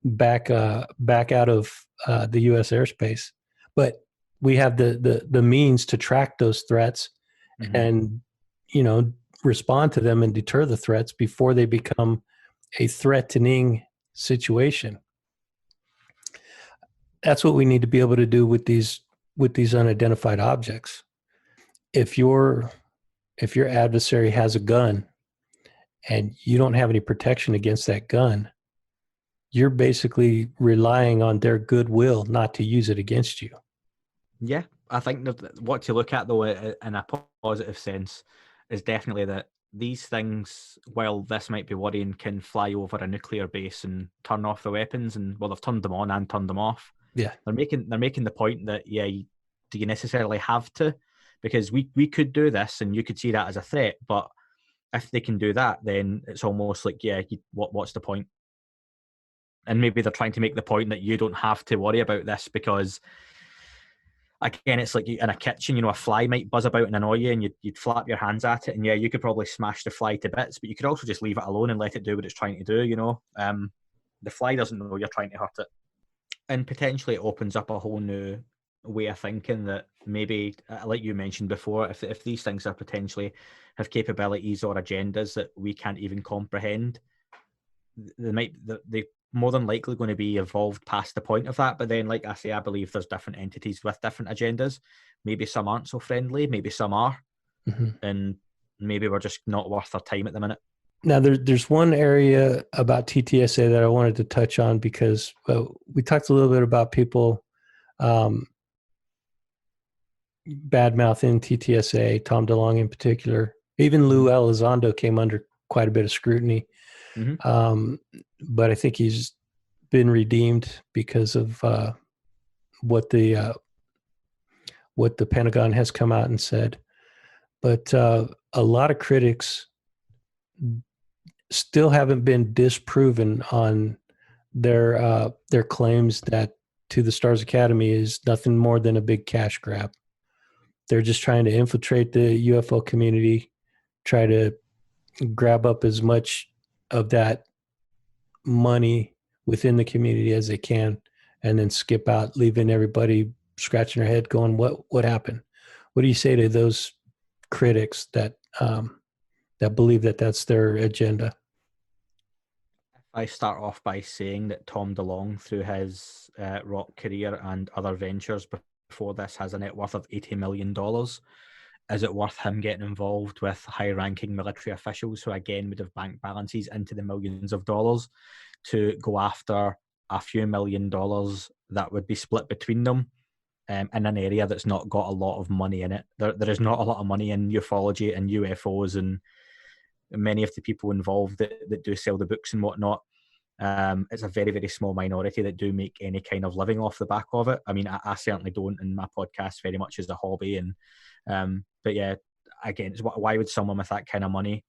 back out of the U.S. airspace. But we have the means to track those threats, mm-hmm. and respond to them and deter the threats before they become a threatening situation. That's what we need to be able to do with these unidentified objects. If your adversary has a gun and you don't have any protection against that gun, you're basically relying on their goodwill not to use it against you. Yeah, I think that what to look at, though, in a positive sense, is definitely that these things, while this might be worrying, can fly over a nuclear base and turn off the weapons. And, well, they've turned them on and turned them off. Yeah. They're making the point that, yeah, do you necessarily have to? Because we could do this and you could see that as a threat, but if they can do that, then it's almost like, yeah, what's the point? And maybe they're trying to make the point that you don't have to worry about this because, again, it's like in a kitchen, you know, a fly might buzz about and annoy you, and you'd flap your hands at it, and yeah, you could probably smash the fly to bits, but you could also just leave it alone and let it do what it's trying to do, you know. The fly doesn't know you're trying to hurt it. And potentially it opens up a whole new way of thinking that maybe, like you mentioned before, if these things are potentially have capabilities or agendas that we can't even comprehend, they more than likely going to be evolved past the point of that. But then, like I say, I believe there's different entities with different agendas. Maybe some aren't so friendly, maybe some are, and maybe we're just not worth our time at the minute. Now, there's one area about TTSA that I wanted to touch on because we talked a little bit about people bad-mouthing TTSA, Tom DeLonge in particular. Even Lou Elizondo came under quite a bit of scrutiny. But I think he's been redeemed because of what the Pentagon has come out and said. But a lot of critics still haven't been disproven on their claims that To the Stars Academy is nothing more than a big cash grab. They're just trying to infiltrate the UFO community, try to grab up as much of that money within the community as they can, and then skip out, leaving everybody scratching their head going, what happened? What do you say to those critics that that believe that that's their agenda? I start off by saying that Tom DeLonge, through his rock career and other ventures before this, has a net worth of $80 million. Is it worth him getting involved with high-ranking military officials who, again, would have bank balances into the millions of dollars to go after a few $1,000,000 that would be split between them in an area that's not got a lot of money in it? There is not a lot of money in ufology and UFOs, and many of the people involved that do sell the books and whatnot, it's a very, very small minority that do make any kind of living off the back of it. I mean, I certainly don't, in my podcast very much as a hobby. And but yeah, again, why would someone with that kind of money,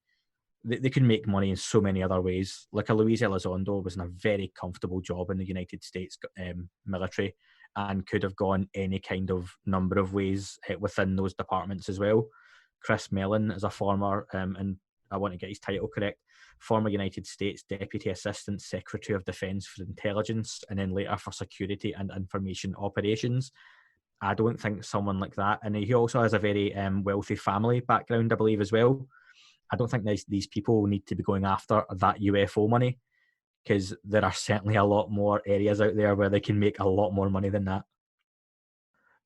they can make money in so many other ways. Like a Luis Elizondo was in a very comfortable job in the United States military and could have gone any kind of number of ways within those departments as well. Chris Mellon is a former, and I want to get his title correct, former United States Deputy Assistant Secretary of Defense for Intelligence, and then later for Security and Information Operations. I don't think someone like that, and he also has a very wealthy family background, I believe, as well. I don't think these people need to be going after that UFO money, because there are certainly a lot more areas out there where they can make a lot more money than that.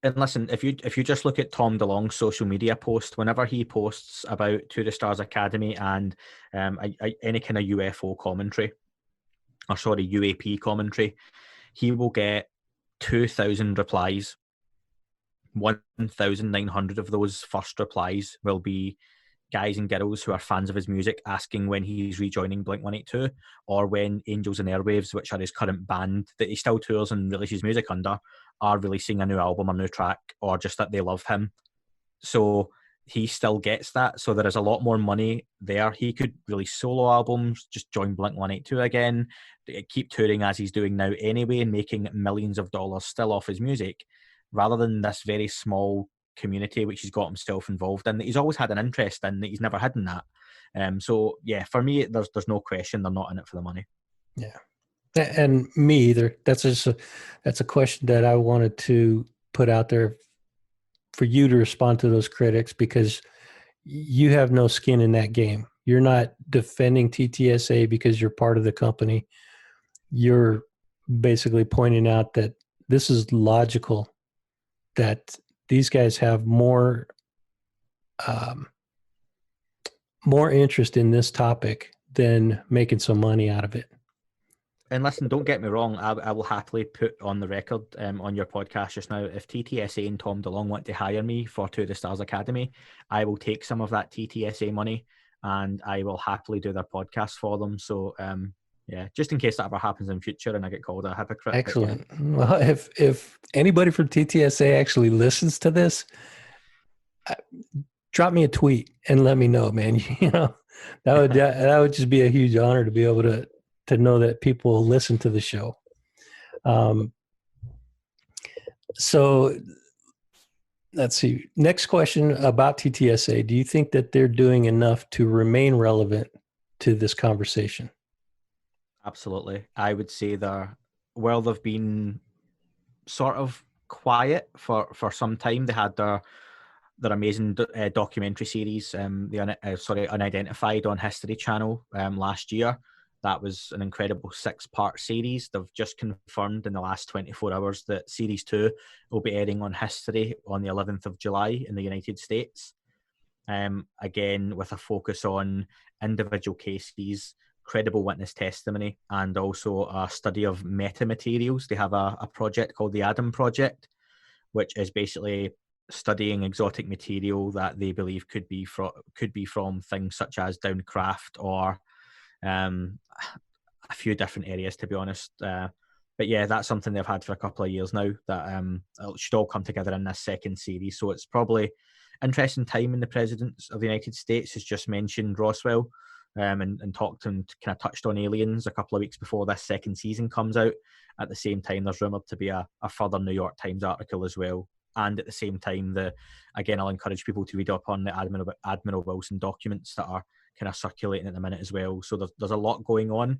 And listen, if you just look at Tom DeLonge's social media post, whenever he posts about To the Stars Academy and any kind of UFO commentary, or sorry, UAP commentary, he will get 2,000 replies. 1,900 of those first replies will be guys and girls who are fans of his music asking when he's rejoining Blink-182, or when Angels and Airwaves, which are his current band that he still tours and releases music under, are releasing a new album or new track, or just that they love him. So he still gets that. So there is a lot more money there. He could release solo albums, just join Blink-182 again, keep touring as he's doing now anyway, and making millions of dollars still off his music, rather than this very small community which he's got himself involved in, that he's always had an interest in, that he's never hidden that. So yeah, for me, there's no question they're not in it for the money. Yeah, and me either. That's a question that I wanted to put out there for you to respond to those critics, because you have no skin in that game. You're not defending TTSA because you're part of the company. You're basically pointing out that this is logical, that these guys have more interest in this topic than making some money out of it. And listen, don't get me wrong, I will happily put on the record on your podcast just now, if TTSA and Tom DeLonge want to hire me for To the Stars Academy, I will take some of that TTSA money and I will happily do their podcast for them. So Yeah, just in case that ever happens in future and I get called a hypocrite. Excellent. Well, if anybody from TTSA actually listens to this, drop me a tweet and let me know, man. You know, that would just be a huge honor to be able to know that people listen to the show. So let's see. Next question about TTSA. Do you think that they're doing enough to remain relevant to this conversation? Absolutely. I would say they've been sort of quiet for some time. They had their amazing documentary series, Unidentified on History Channel last year. That was an incredible 6-part series. They've just confirmed in the last 24 hours that Series 2 will be airing on History on the 11th of July in the United States. Again, with a focus on individual cases, credible witness testimony, and also a study of metamaterials. They have a project called the Adam Project, which is basically studying exotic material that they believe could be from things such as Downcraft or a few different areas, to be honest. But yeah, that's something they've had for a couple of years now that it should all come together in this second series. So it's probably interesting time in the presidents of the United States has just mentioned Roswell and talked and kind of touched on aliens a couple of weeks before this second season comes out. At the same time, there's rumoured to be a further New York Times article as well. And at the same time, I'll encourage people to read up on the Admiral Wilson documents that are kind of circulating at the minute as well. So there's a lot going on.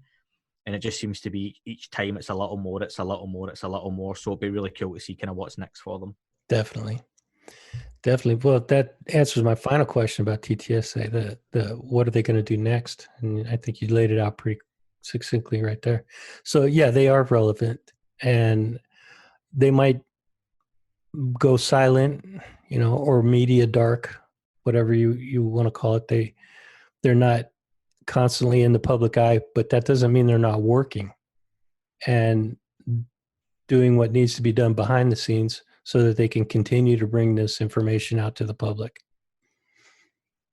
And it just seems to be each time it's a little more, it's a little more, it's a little more. So it'd be really cool to see kind of what's next for them. Definitely. Well, that answers my final question about TTSA. The what are they going to do next? And I think you laid it out pretty succinctly right there. So yeah, they are relevant, and they might go silent, you know, or media dark, whatever you want to call it. They're not constantly in the public eye, but that doesn't mean they're not working and doing what needs to be done behind the scenes so that they can continue to bring this information out to the public.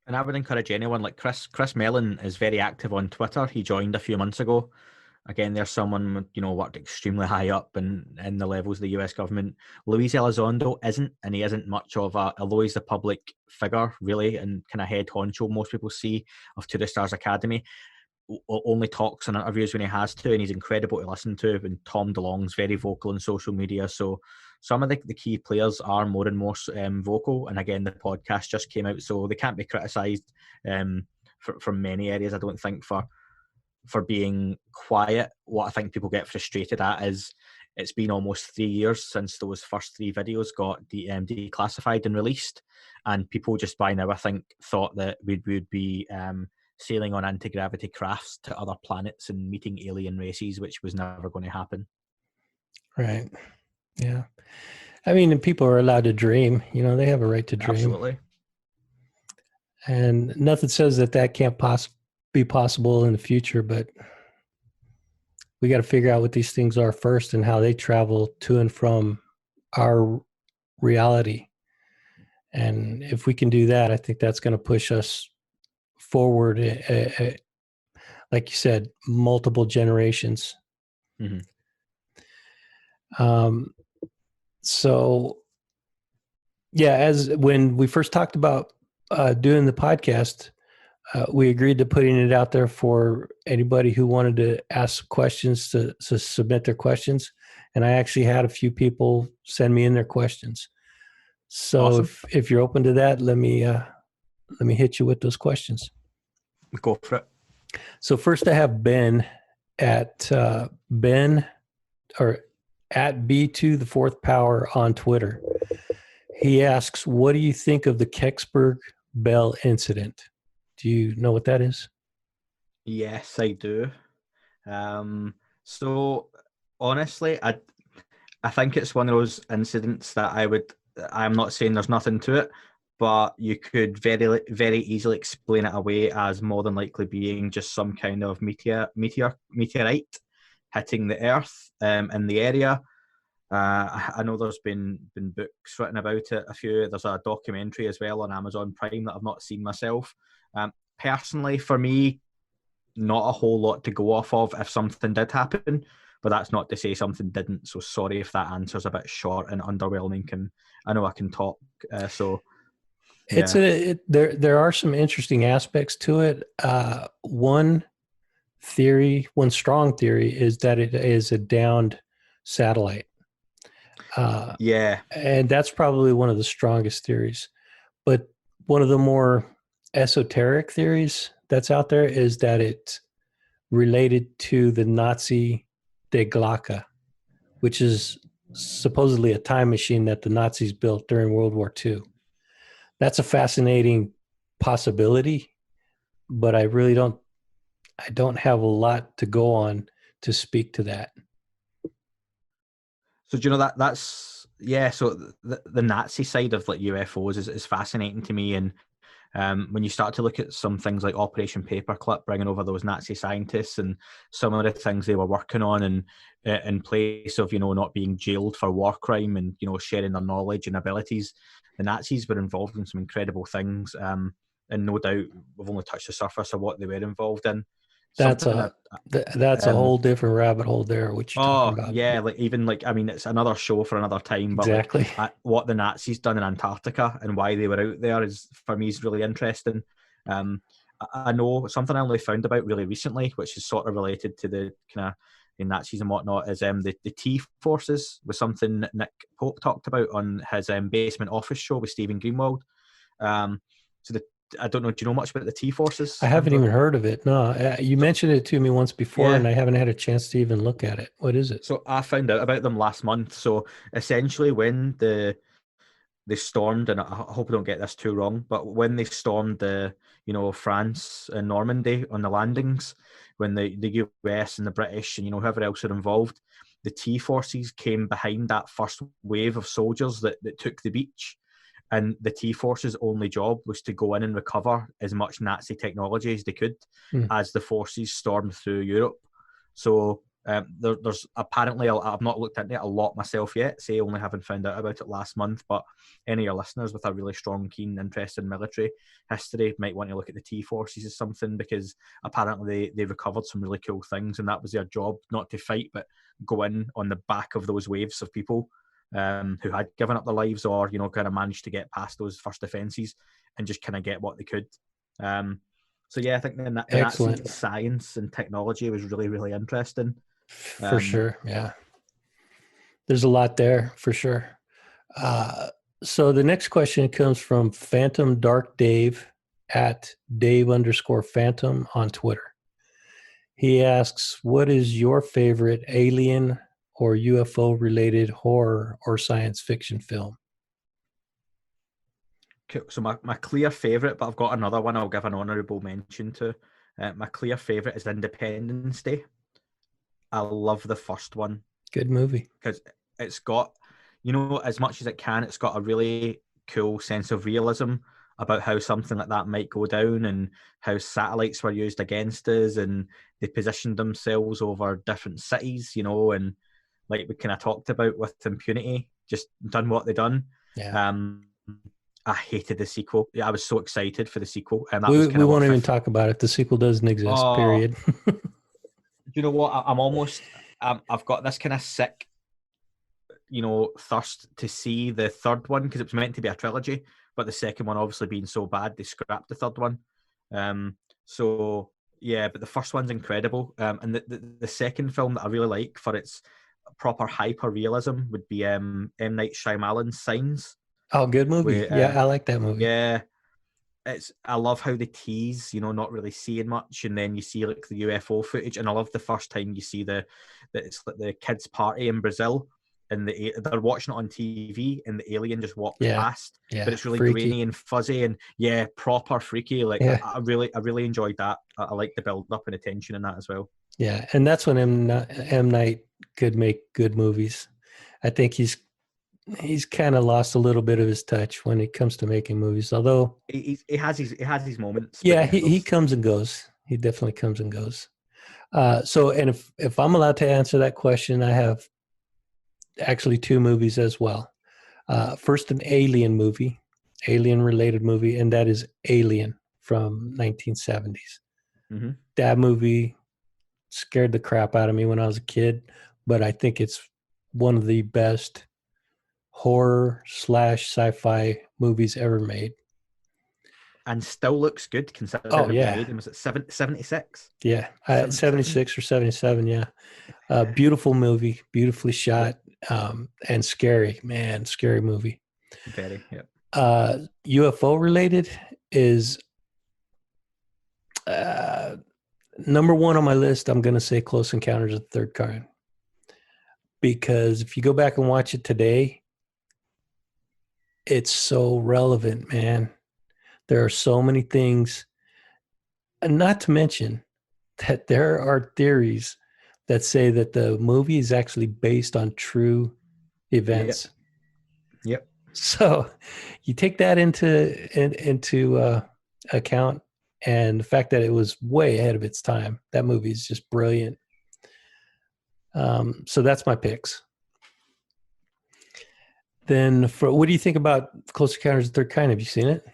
And I would encourage anyone like Chris Mellon is very active on Twitter. He joined a few months ago. Again, there's someone, you know, worked extremely high up in the levels of the US government. Luis Elizondo isn't, and he isn't much of although he's the public figure, really, and kind of head honcho, most people see, of Two Stars Academy, only talks and interviews when he has to, and he's incredible to listen to. And Tom DeLonge's very vocal on social media. So some of the key players are more and more vocal. And again, the podcast just came out, so they can't be criticised from many areas, I don't think, for being quiet. What I think people get frustrated at is it's been almost 3 years since those first 3 videos got declassified and released, and people just by now, I think, thought that we would be sailing on anti-gravity crafts to other planets and meeting alien races, which was never going to happen. Right. Yeah. I mean, people are allowed to dream. You know, they have a right to dream. Absolutely. And nothing says that can't be possible in the future, but we got to figure out what these things are first and how they travel to and from our reality. And if we can do that, I think that's going to push us forward, like you said, multiple generations. Mm-hmm. So, yeah, as when we first talked about doing the podcast, we agreed to putting it out there for anybody who wanted to ask questions to submit their questions. And I actually had a few people send me in their questions. So awesome. if you're open to that, let me hit you with those questions. Go for it. So first I have Ben at Ben or at B2 the fourth power on Twitter. He asks, what do you think of the Kecksburg Bell incident? Do you know what that is? Yes, I do. So honestly, I think it's one of those incidents that I'm not saying there's nothing to it, but you could very, very easily explain it away as more than likely being just some kind of meteorite hitting the Earth in the area. I know there's been books written about it, a few. There's a documentary as well on Amazon Prime that I've not seen myself. Personally, for me, not a whole lot to go off of if something did happen, but that's not to say something didn't. So sorry if that answer's a bit short and underwhelming. I know I can talk. So It's yeah, there are some interesting aspects to it. One strong theory is that it is a downed satellite. yeah, And that's probably one of the strongest theories. But one of the more esoteric theories that's out there is that it's related to the Nazi De Glocke, which is supposedly a time machine that the Nazis built during World War II. That's a fascinating possibility, but I don't have a lot to go on to speak to that. So do you know that's yeah. So the Nazi side of like UFOs is fascinating to me, and when you start to look at some things like Operation Paperclip, bringing over those Nazi scientists and some of the things they were working on, and in place of not being jailed for war crime and sharing their knowledge and abilities, the Nazis were involved in some incredible things. And no doubt we've only touched the surface of what they were involved in. That's Something a that that's a whole different rabbit hole there. What you're talking Oh about? yeah, like even like I mean, it's another show for another time. But like Exactly. what the Nazis done in Antarctica and why they were out there is for me is really interesting. Um, I know something I only found about really recently, which is sort of related to the kind of the Nazis and whatnot, is the T forces was something Nick Pope talked about on his Basement Office show with Stephen Greenwald. So I don't know. Do you know much about the T I forces, haven't Andrew? even heard of it. No, you So mentioned it to me once before, and yeah, I haven't had a chance to even look at it. What is it? so I found out about them last month. So essentially, when they stormed, and I hope I don't get this too wrong, but when they stormed France and Normandy on the landings, when the US and the British and whoever else are involved, the T forces came behind that first wave of soldiers that took the beach. And the T forces' only job was to go in and recover as much Nazi technology as they could Hmm. as the forces stormed through Europe. So there's apparently, I've not looked into it a lot myself yet, say only having found out about it last month, but any of your listeners with a really strong, keen interest in military history might want to look at the T forces as something, because apparently they recovered some really cool things, and that was their job, not to fight, but go in on the back of those waves of people who had given up their lives or kind of managed to get past those first defences and just kind of get what they could. So yeah, I think the Nazi Excellent. science and technology was really, really interesting. For sure. Yeah. There's a lot there for sure. So the next question comes from Phantom Dark Dave at Dave_Phantom on Twitter. He asks, what is your favorite alien or UFO related horror or science fiction film? So my clear favourite, but I've got another one I'll give an honourable mention to. My clear favourite is Independence Day. I love the first one Good movie. because it's got, as much as it can, it's got a really cool sense of realism about how something like that might go down, and how satellites were used against us, and they positioned themselves over different cities, and like we kind of talked about with impunity, just done what they done. Yeah. I hated the sequel. Yeah, I was so excited for the sequel, and that was kind We of what won't even fifth. talk about it. The sequel doesn't exist, Oh, period. you know what? I'm almost. I've got this kind of sick, thirst to see the third one, because it was meant to be a trilogy, but the second one obviously being so bad, they scrapped the third one. So yeah, but the first one's incredible. And the second film that I really like for its proper hyper realism would be M Night Shyamalan's Signs. Oh, good movie. Where Yeah, I like that movie. yeah, I love how they tease, not really seeing much, and then you see like the UFO footage, and I love the first time you see it's like the kids' party in Brazil, and they're watching it on TV, and the alien just walks Yeah. past, but Yeah. it's really Freaky. grainy and fuzzy, and yeah, proper freaky. Like Yeah. I really enjoyed that. I like the build up and attention in that as well. Yeah. And that's when M. Night could make good movies. I think he's kind of lost a little bit of his touch when it comes to making movies. Although, He has his moments, but yeah, yeah, he comes and goes. He definitely comes and goes. And if I'm allowed to answer that question, I have actually two movies as well. First, an alien related movie, and that is Alien from 1970s. Mm-hmm. That movie scared the crap out of me when I was a kid, but I think it's one of the best horror / sci-fi movies ever made. And still looks good Oh considering it was yeah, made in, was it 76? yeah, 77? 76 or 77. Yeah, beautiful movie, beautifully Yep. shot, and scary. Man, scary movie. Very, yep. UFO related is uh, number one on my list. I'm going to say Close Encounters of the Third Kind, because if you go back and watch it today, it's so relevant, man. There are so many things, and not to mention that there are theories that say that the movie is actually based on true Yep. events. Yep. So you take that into account, and the fact that it was way ahead of its time. That movie is just brilliant. So that's my picks. Then, for what do you think about Close Encounters of the Third Kind? Have you seen it?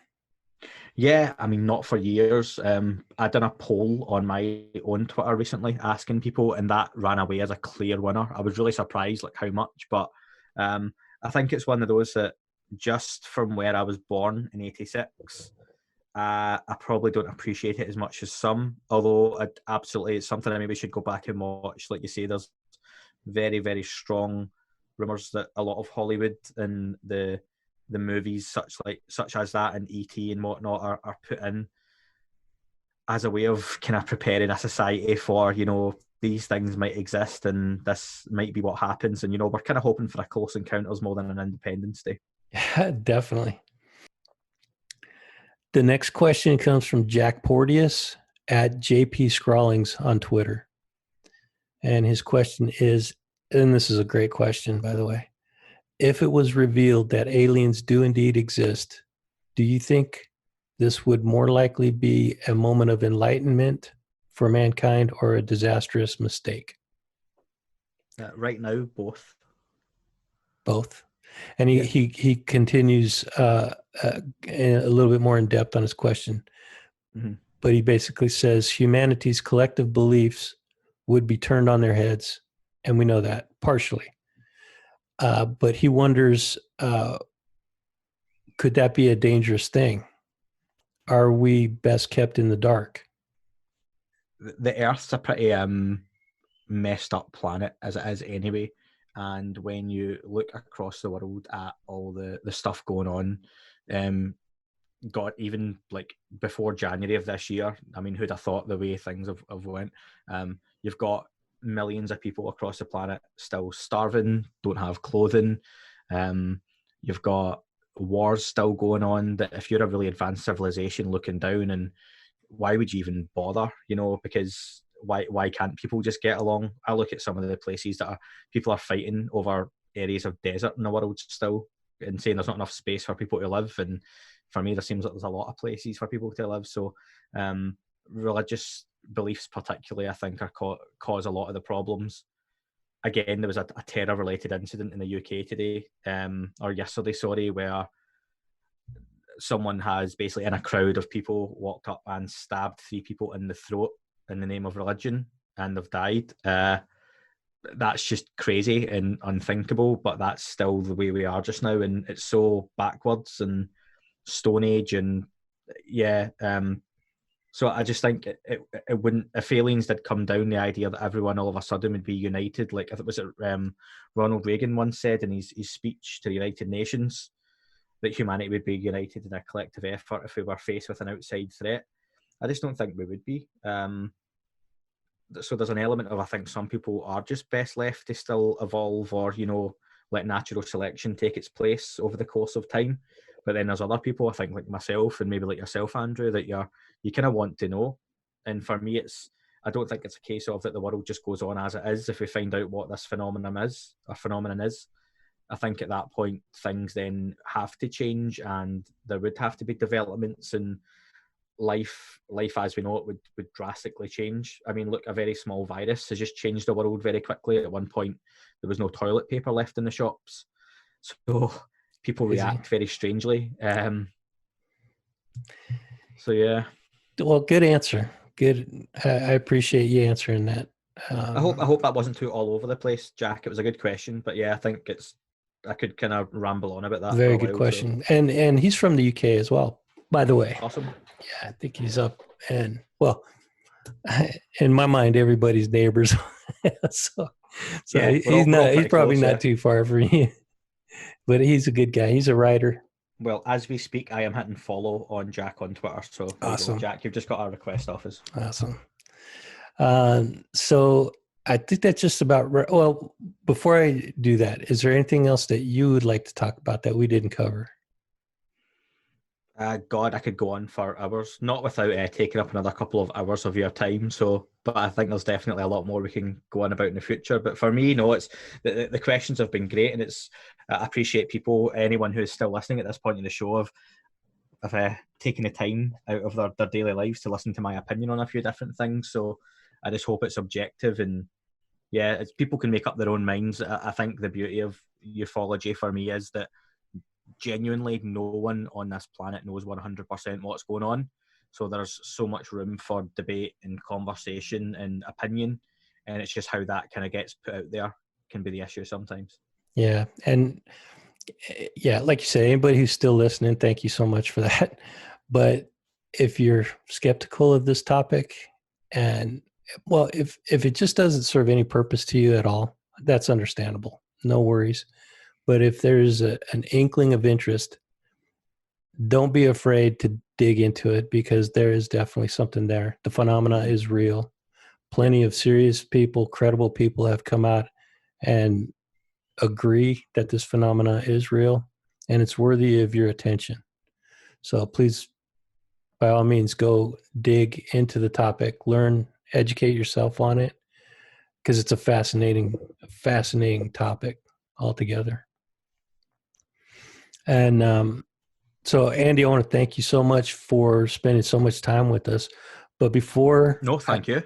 Yeah, I mean, not for years. I done a poll on my own Twitter recently asking people, and that ran away as a clear winner. I was really surprised, like how much, but I think it's one of those that just from where I was born in '86, I probably don't appreciate it as much as some. Although absolutely, it's something I maybe should go back and watch. Like you say, there's very, very strong rumors that a lot of Hollywood and the movies such as that and ET and whatnot are put in as a way of kind of preparing a society for, these things might exist and this might be what happens. And, we're kind of hoping for a Close Encounters more than an Independence Day. Yeah, definitely. The next question comes from Jack Porteous at JP Scrawlings on Twitter. And his question is, and this is a great question, by the way. If it was revealed that aliens do indeed exist, do you think this would more likely be a moment of enlightenment for mankind or a disastrous mistake? Right now, both. Both. And Yeah. he continues a little bit more in depth on his question. Mm-hmm. But he basically says humanity's collective beliefs would be turned on their heads. And we know that partially. But he wonders, could that be a dangerous thing? Are we best kept in the dark? The Earth's a pretty messed up planet as it is anyway. And when you look across the world at all the stuff going on, got even like before January of this year, I mean, who'd have thought the way things have went? You've got millions of people across the planet still starving, don't have clothing. You've got wars still going on that if you're a really advanced civilization looking down, and why would you even bother? Because why can't people just get along? I look at some of the places that people are fighting over areas of desert in the world still, and saying there's not enough space for people to live. And for me, there seems like there's a lot of places for people to live. So religious beliefs particularly, I think, are cause a lot of the problems. Again, there was a terror-related incident in the UK today, or yesterday, sorry, where someone has basically in a crowd of people walked up and stabbed 3 people in the throat in the name of religion, and they've died. That's just crazy and unthinkable, but that's still the way we are just now, and it's so backwards and Stone Age, and yeah. So I just think it wouldn't, if aliens did come down, the idea that everyone all of a sudden would be united, like I think was it Ronald Reagan once said in his speech to the United Nations, that humanity would be united in a collective effort if we were faced with an outside threat. I just don't think we would be. So there's an element of, I think some people are just best left to still evolve, or let natural selection take its place over the course of time. But then there's other people, I think, like myself and maybe like yourself, Andrew, that you kind of want to know. And for me, I don't think it's a case of that the world just goes on as it is if we find out what this phenomenon is. I think at that point things then have to change, and there would have to be developments, and life as we know it would drastically change. I mean, look, a very small virus has just changed the world very quickly. At one point, there was no toilet paper left in the shops, so people react very strangely. So yeah. Well, good answer. Good. I appreciate you answering that. I hope that wasn't too all over the place, Jack. It was a good question, but yeah, I think I could kind of ramble on about that for Very a good while. question. And he's from the UK as well, by the way. Awesome. Yeah, I think he's up. And well, in my mind, everybody's neighbors. so Yeah, he's we're all he's pretty probably close, not too far from you, but he's a good guy. He's a writer. Well, as we speak, I am hitting follow on Jack on Twitter. So there you go, Awesome. Jack. You've just got our request off us. Awesome. So I think that's just about right. Well, before I do that, is there anything else that you would like to talk about that we didn't cover? God, I could go on for hours, not without taking up another couple of hours of your time. So, but I think there's definitely a lot more we can go on about in the future. But for me, no, it's the questions have been great, and it's I appreciate anyone who is still listening at this point in the show of taking the time out of their daily lives to listen to my opinion on a few different things. So, I just hope it's objective and yeah, people can make up their own minds. I think the beauty of ufology for me is that genuinely no one on this planet knows 100% what's going on. So there's so much room for debate and conversation and opinion. And it's just how that kind of gets put out there can be the issue sometimes. Yeah. And yeah, like you say, anybody who's still listening, thank you so much for that. But if you're skeptical of this topic and well, if it just doesn't serve any purpose to you at all, that's understandable. No worries. But if there's an inkling of interest, don't be afraid to dig into it because there is definitely something there. The phenomena is real. Plenty of serious people, credible people have come out and agree that this phenomena is real and it's worthy of your attention. So please, by all means, go dig into the topic, learn, educate yourself on it because it's a fascinating topic altogether. And so, Andy, I want to thank you so much for spending so much time with us. But before thank you.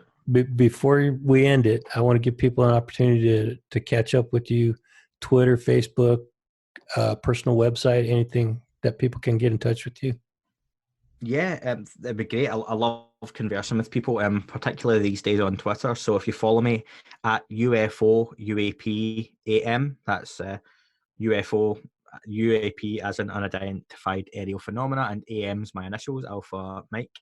Before we end it, I want to give people an opportunity to catch up with you, Twitter, Facebook, personal website, anything that people can get in touch with you. Yeah, that'd be great. I love conversing with people, particularly these days on Twitter. So if you follow me at UFO UAP AM, that's UFO UAP as an unidentified aerial phenomena, and AM's my initials, Alpha Mike.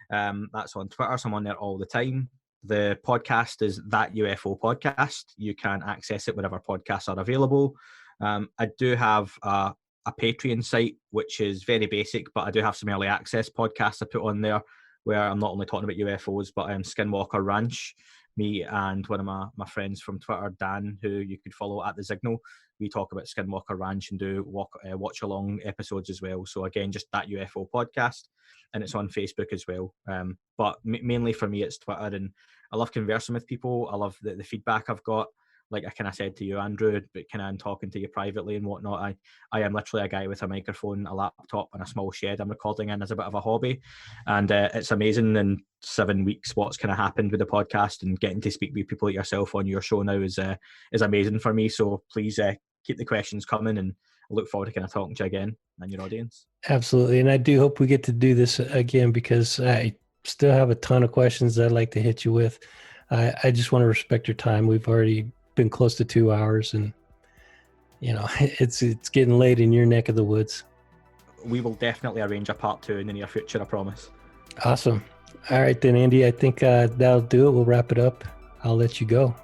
That's on Twitter, so I'm on there all the time. The podcast is That UFO Podcast. You can access it wherever podcasts are available. I do have a Patreon site, which is very basic, but I do have some early access podcasts I put on there where I'm not only talking about UFOs, but Skinwalker Ranch. Me and one of my friends from Twitter, Dan, who you could follow at The Signal, we talk about Skinwalker Ranch and do watch along episodes as well. So again, just That UFO Podcast, and it's on Facebook as well. But mainly for me, it's Twitter, and I love conversing with people. I love the feedback I've got. Like I kind of said to you, Andrew, but kind of talking to you privately and whatnot, I am literally a guy with a microphone, a laptop, and a small shed I'm recording in as a bit of a hobby. And it's amazing in 7 weeks what's kind of happened with the podcast, and getting to speak with people like yourself on your show now is amazing for me. So please keep the questions coming, and I look forward to kind of talking to you again and your audience. Absolutely. And I do hope we get to do this again because I still have a ton of questions that I'd like to hit you with. I just want to respect your time. We've already been close to 2 hours, and it's getting late in your neck of the woods. We will definitely arrange a part 2 in the near future, I promise. Awesome. All right then, Andy, I think that'll do it. We'll wrap it up. I'll let you go.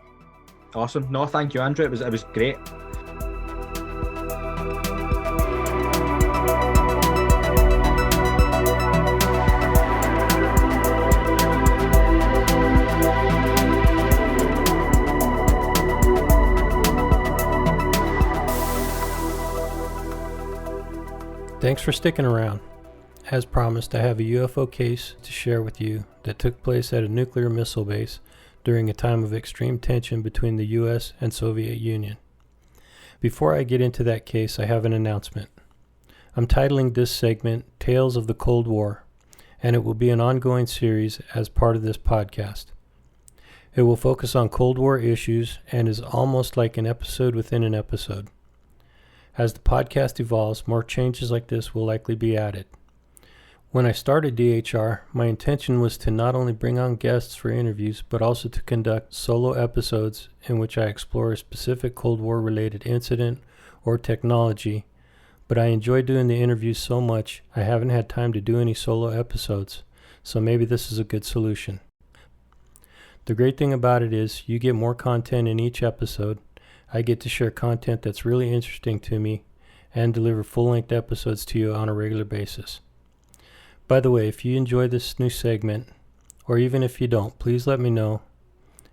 Awesome. No, thank you, Andrew. It was great. Thanks for sticking around. As promised, I have a UFO case to share with you that took place at a nuclear missile base during a time of extreme tension between the U.S. and Soviet Union. Before I get into that case, I have an announcement. I'm titling this segment Tales of the Cold War, and it will be an ongoing series as part of this podcast. It will focus on Cold War issues and is almost like an episode within an episode. As the podcast evolves, more changes like this will likely be added. When I started DHR, my intention was to not only bring on guests for interviews, but also to conduct solo episodes in which I explore a specific Cold War related incident or technology, but I enjoy doing the interviews so much I haven't had time to do any solo episodes, so maybe this is a good solution. The great thing about it is you get more content in each episode. I get to share content that's really interesting to me and deliver full-length episodes to you on a regular basis. By the way, if you enjoy this new segment, or even if you don't, please let me know.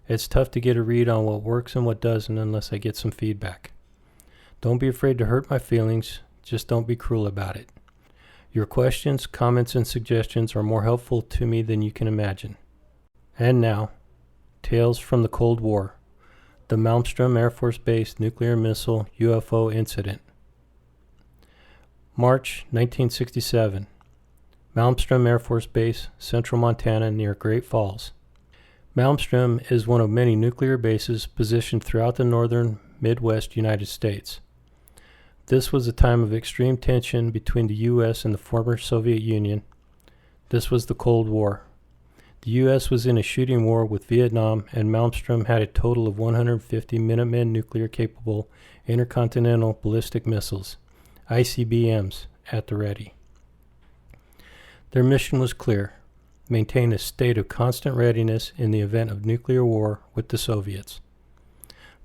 It's tough to get a read on what works and what doesn't unless I get some feedback. Don't be afraid to hurt my feelings, just don't be cruel about it. Your questions, comments, and suggestions are more helpful to me than you can imagine. And now, Tales from the Cold War, the Malmstrom Air Force Base nuclear missile UFO incident. March 1967. Malmstrom Air Force Base, Central Montana near Great Falls. Malmstrom is one of many nuclear bases positioned throughout the northern Midwest United States. This was a time of extreme tension between the U.S. and the former Soviet Union. This was the Cold War. The U.S. was in a shooting war with Vietnam, and Malmstrom had a total of 150 Minuteman nuclear-capable intercontinental ballistic missiles, ICBMs, at the ready. Their mission was clear: maintain a state of constant readiness in the event of nuclear war with the Soviets.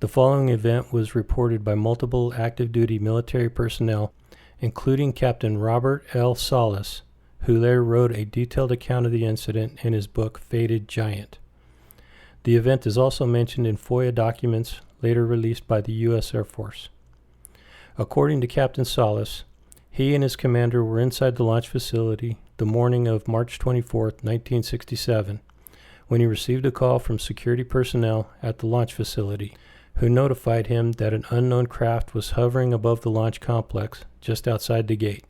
The following event was reported by multiple active-duty military personnel, including Captain Robert L. Salas, who later wrote a detailed account of the incident in his book Fated Giant. The event is also mentioned in FOIA documents later released by the U.S. Air Force. According to Captain Salas, he and his commander were inside the launch facility the morning of March 24, 1967, when he received a call from security personnel at the launch facility, who notified him that an unknown craft was hovering above the launch complex just outside the gate.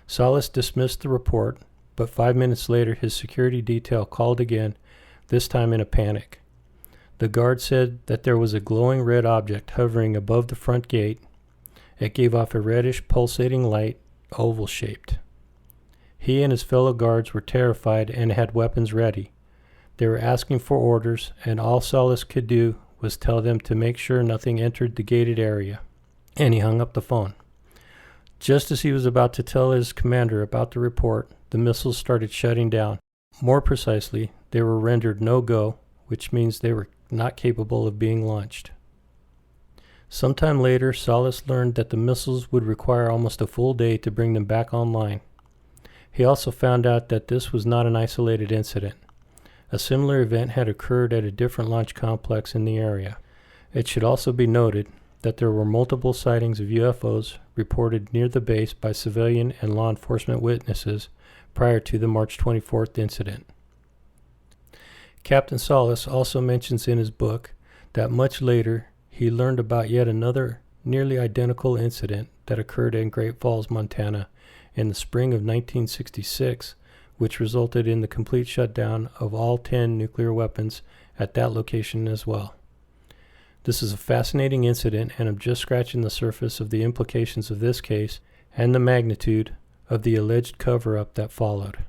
Salas dismissed the report, but 5 minutes later his security detail called again, this time in a panic. The guard said that there was a glowing red object hovering above the front gate. It gave off a reddish pulsating light, oval-shaped. He and his fellow guards were terrified and had weapons ready. They were asking for orders, and all Salas could do was tell them to make sure nothing entered the gated area. And he hung up the phone. Just as he was about to tell his commander about the report, the missiles started shutting down. More precisely, they were rendered no-go, which means they were not capable of being launched. Sometime later, Salas learned that the missiles would require almost a full day to bring them back online. He also found out that this was not an isolated incident. A similar event had occurred at a different launch complex in the area. It should also be noted that there were multiple sightings of UFOs reported near the base by civilian and law enforcement witnesses prior to the March 24th incident. Captain Salas also mentions in his book that much later he learned about yet another nearly identical incident that occurred in Great Falls, Montana in the spring of 1966, which resulted in the complete shutdown of all 10 nuclear weapons at that location as well. This is a fascinating incident, and I'm just scratching the surface of the implications of this case and the magnitude of the alleged cover-up that followed.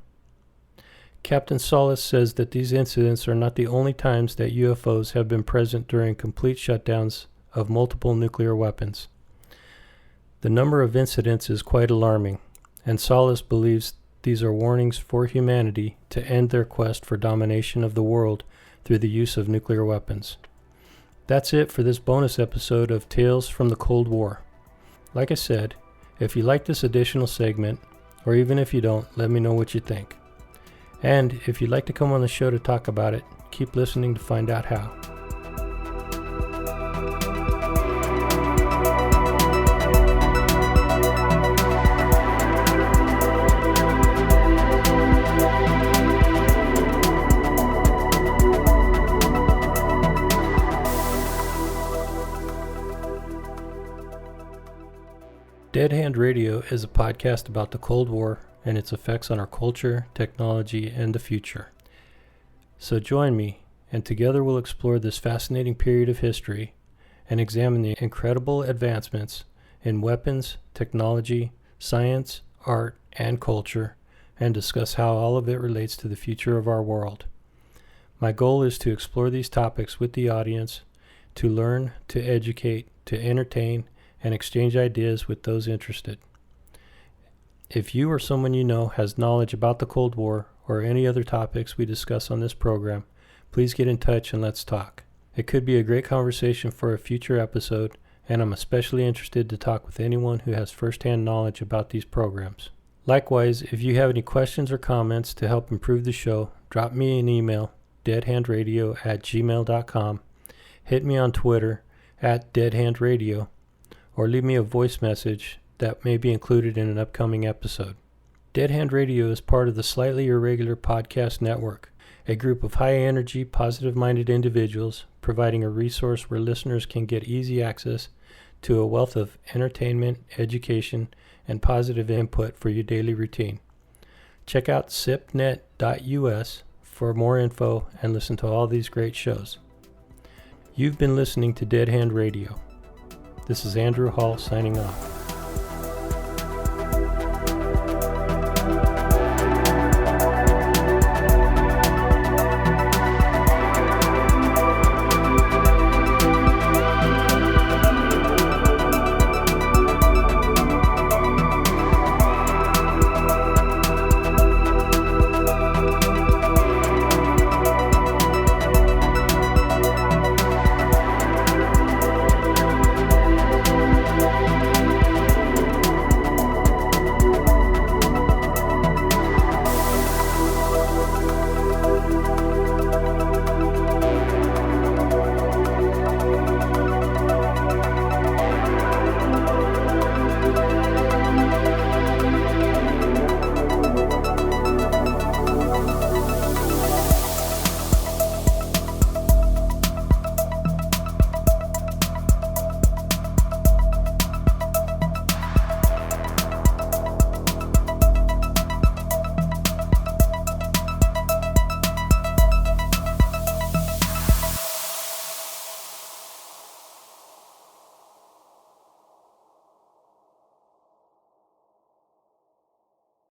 Captain Salas says that these incidents are not the only times that UFOs have been present during complete shutdowns of multiple nuclear weapons. The number of incidents is quite alarming, and Salas believes these are warnings for humanity to end their quest for domination of the world through the use of nuclear weapons. That's it for this bonus episode of Tales from the Cold War. Like I said, if you like this additional segment, or even if you don't, let me know what you think. And if you'd like to come on the show to talk about it, keep listening to find out how. Dead Hand Radio is a podcast about the Cold War and its effects on our culture, technology, and the future. So join me, and together we'll explore this fascinating period of history and examine the incredible advancements in weapons, technology, science, art, and culture, and discuss how all of it relates to the future of our world. My goal is to explore these topics with the audience, to learn, to educate, to entertain, and exchange ideas with those interested. If you or someone you know has knowledge about the Cold War or any other topics we discuss on this program, please get in touch and let's talk. It could be a great conversation for a future episode, and I'm especially interested to talk with anyone who has firsthand knowledge about these programs. Likewise, if you have any questions or comments to help improve the show, drop me an email, deadhandradio@gmail.com, hit me on Twitter @deadhandradio, or leave me a voice message that may be included in an upcoming episode. Dead Hand Radio is part of the Slightly Irregular Podcast Network, a group of high-energy, positive-minded individuals providing a resource where listeners can get easy access to a wealth of entertainment, education, and positive input for your daily routine. Check out sipnet.us for more info and listen to all these great shows. You've been listening to Dead Hand Radio. This is Andrew Hall signing off.